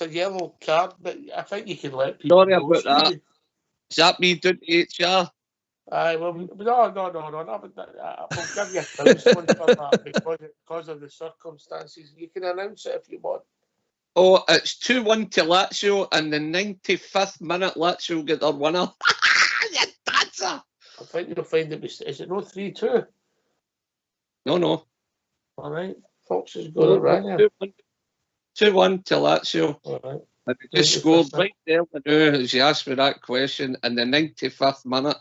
a yellow card, but I think you can let people Sorry know, about that. Stevie. Is that me doing HR? Aye, well, no. We'll give you a counselling for that because of the circumstances. You can announce it if you want. Oh, it's 2-1 to Lazio, and the 95th minute Lazio get their winner. You dancer! I think you'll find it. Is it no 3-2? No. All right. Fox has got it right here. 2-1 to Lazio. All right. And they just scored right there as you asked me that question in the 95th minute.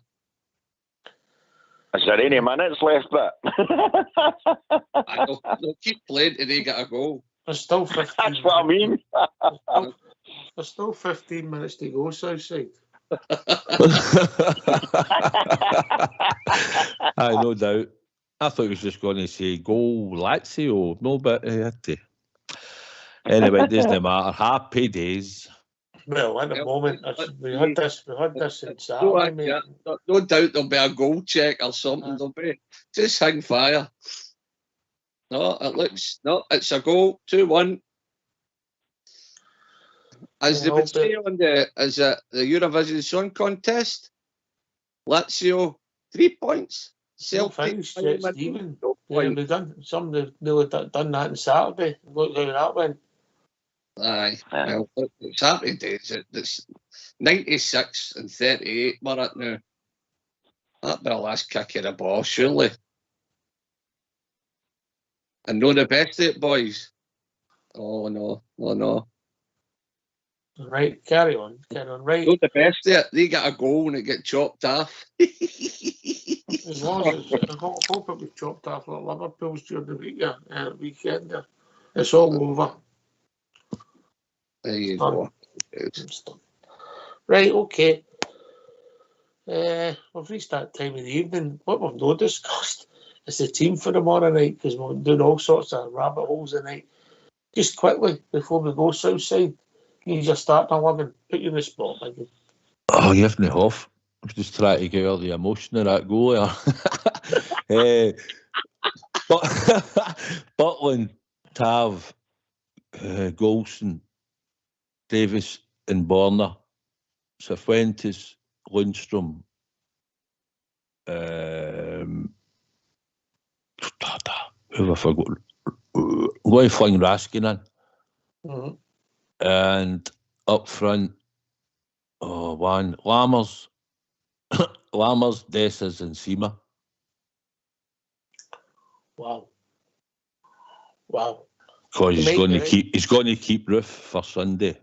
Is there any minutes left, but? They'll keep playing till they get a goal. There's still 15. That's what I mean. There's still 15 minutes to go, Southside. Aye, no doubt. I thought he was just going to say goal Lazio. No, but he had to. Anyway, it doesn't matter. Happy days. Well, at the moment, we had this in Saturday, mate. No doubt there'll be a goal check or something. There'll be. Just hang fire. It's a goal. 2-1. As they would say on the Eurovision Song Contest, Lazio 3 points. Celtic Stephen. We've done done that on Saturday. Look how that went. Aye. Well, it's happy days. It's 96 and 38 we're at now. That'd be the last kick of the ball, surely. And know the best of it, boys. Oh no. Right, carry on. Right. Not the best there. They get a goal and it get chopped off. As long as it's, I hope it was chopped off like Liverpool's during the weekend there. It's all over. There you go. Right, okay. We've reached that time of the evening. What we've not discussed is the team for tomorrow night, because we're doing all sorts of rabbit holes tonight. Just quickly, before we go Southside, you just start 11. Put you in the spot, Megan. Oh, you have me off. I was just trying to get all the emotion of that goal there. Butland, Tav, Golson, Davis and Borner, Cifuentes, Lundstrom, who have I forgotten? I'm going to fling Raskin in. Mm-hmm. And up front, Lammers, Dessers and Seema. Wow. Because he's going to keep Roof for Sunday.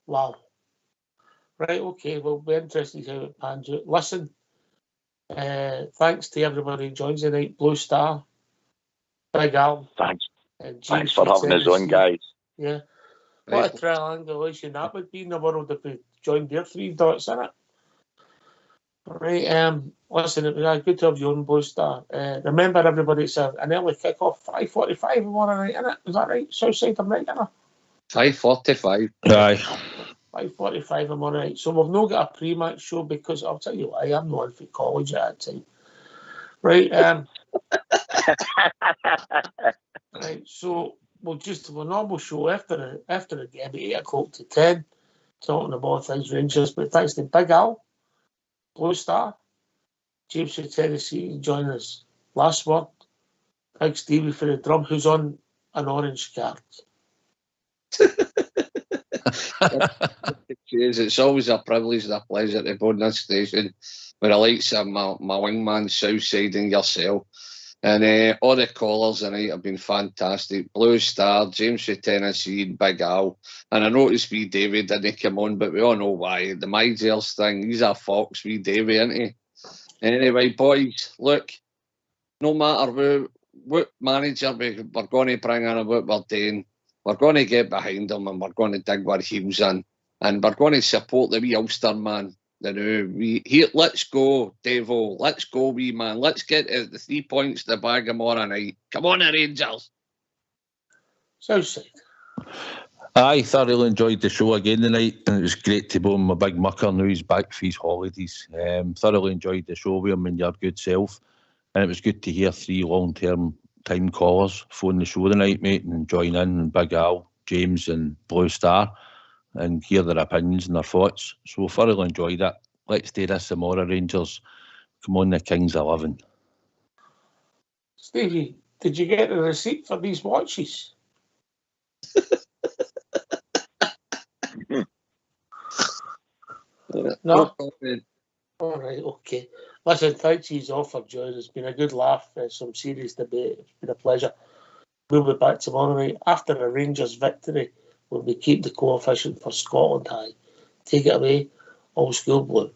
Wow. Right, okay, we'll be interested to see how it pans out. Listen, thanks to everybody who joins tonight. Blue Star, Big Al. Thanks. And Thanks for having us on, guys. Yeah. What a triangulation that would be in the world if we joined their 3 dots in it. Right, listen, it was good to have you on, Blue Star. Remember, everybody, it's an early kick-off, 5:45 tomorrow night, isn't it? Is that right? Southside, I'm right, isn't it? 5:45. Aye. 5:45 tomorrow night. So we've not got a pre-match show because I'll tell you why, I'm not in for college at that time. Right, right, so we'll just have a normal show after the game at 8 o'clock to 10, talking about things Rangers. But thanks to Big Al, Blue Star, James from Tennessee joining us. Last word, Big Stevie for the drum, who's on an orange card. It's always a privilege and a pleasure to be on this station with the likes of my wingman Southside and yourself. And all the callers tonight have been fantastic. Blue Star, James from Tennessee, and Big Al. And I noticed wee Davey didn't come on, but we all know why. The Midgers thing, he's a fox, wee Davey, isn't he? Anyway, boys, look, no matter what manager we're going to bring in and what we're doing, we're going to get behind them and we're going to dig our heels in. And we're going to support the wee Ulster man. Let's go, Devo. Let's go, wee man. Let's get the 3 points to the bag tomorrow night. Come on, the Rangers. Southside. I thoroughly enjoyed the show again tonight, and it was great to be on my big mucker. Now he's back for his holidays. Thoroughly enjoyed the show with him and your good self, and it was good to hear 3 long-term time callers phone the show tonight, mate, and join in, and Big Al, James and Blue Star, and hear their opinions and their thoughts. So thoroughly enjoyed it. Let's do this tomorrow, Rangers. Come on, the Kings 11. Stevie, did you get a receipt for these watches? No? All right, okay. Listen, thanks you all for joining. It's been a good laugh, some serious debate. It's been a pleasure. We'll be back tomorrow night after a Rangers victory when we keep the coefficient for Scotland high. Take it away, Old School Blue.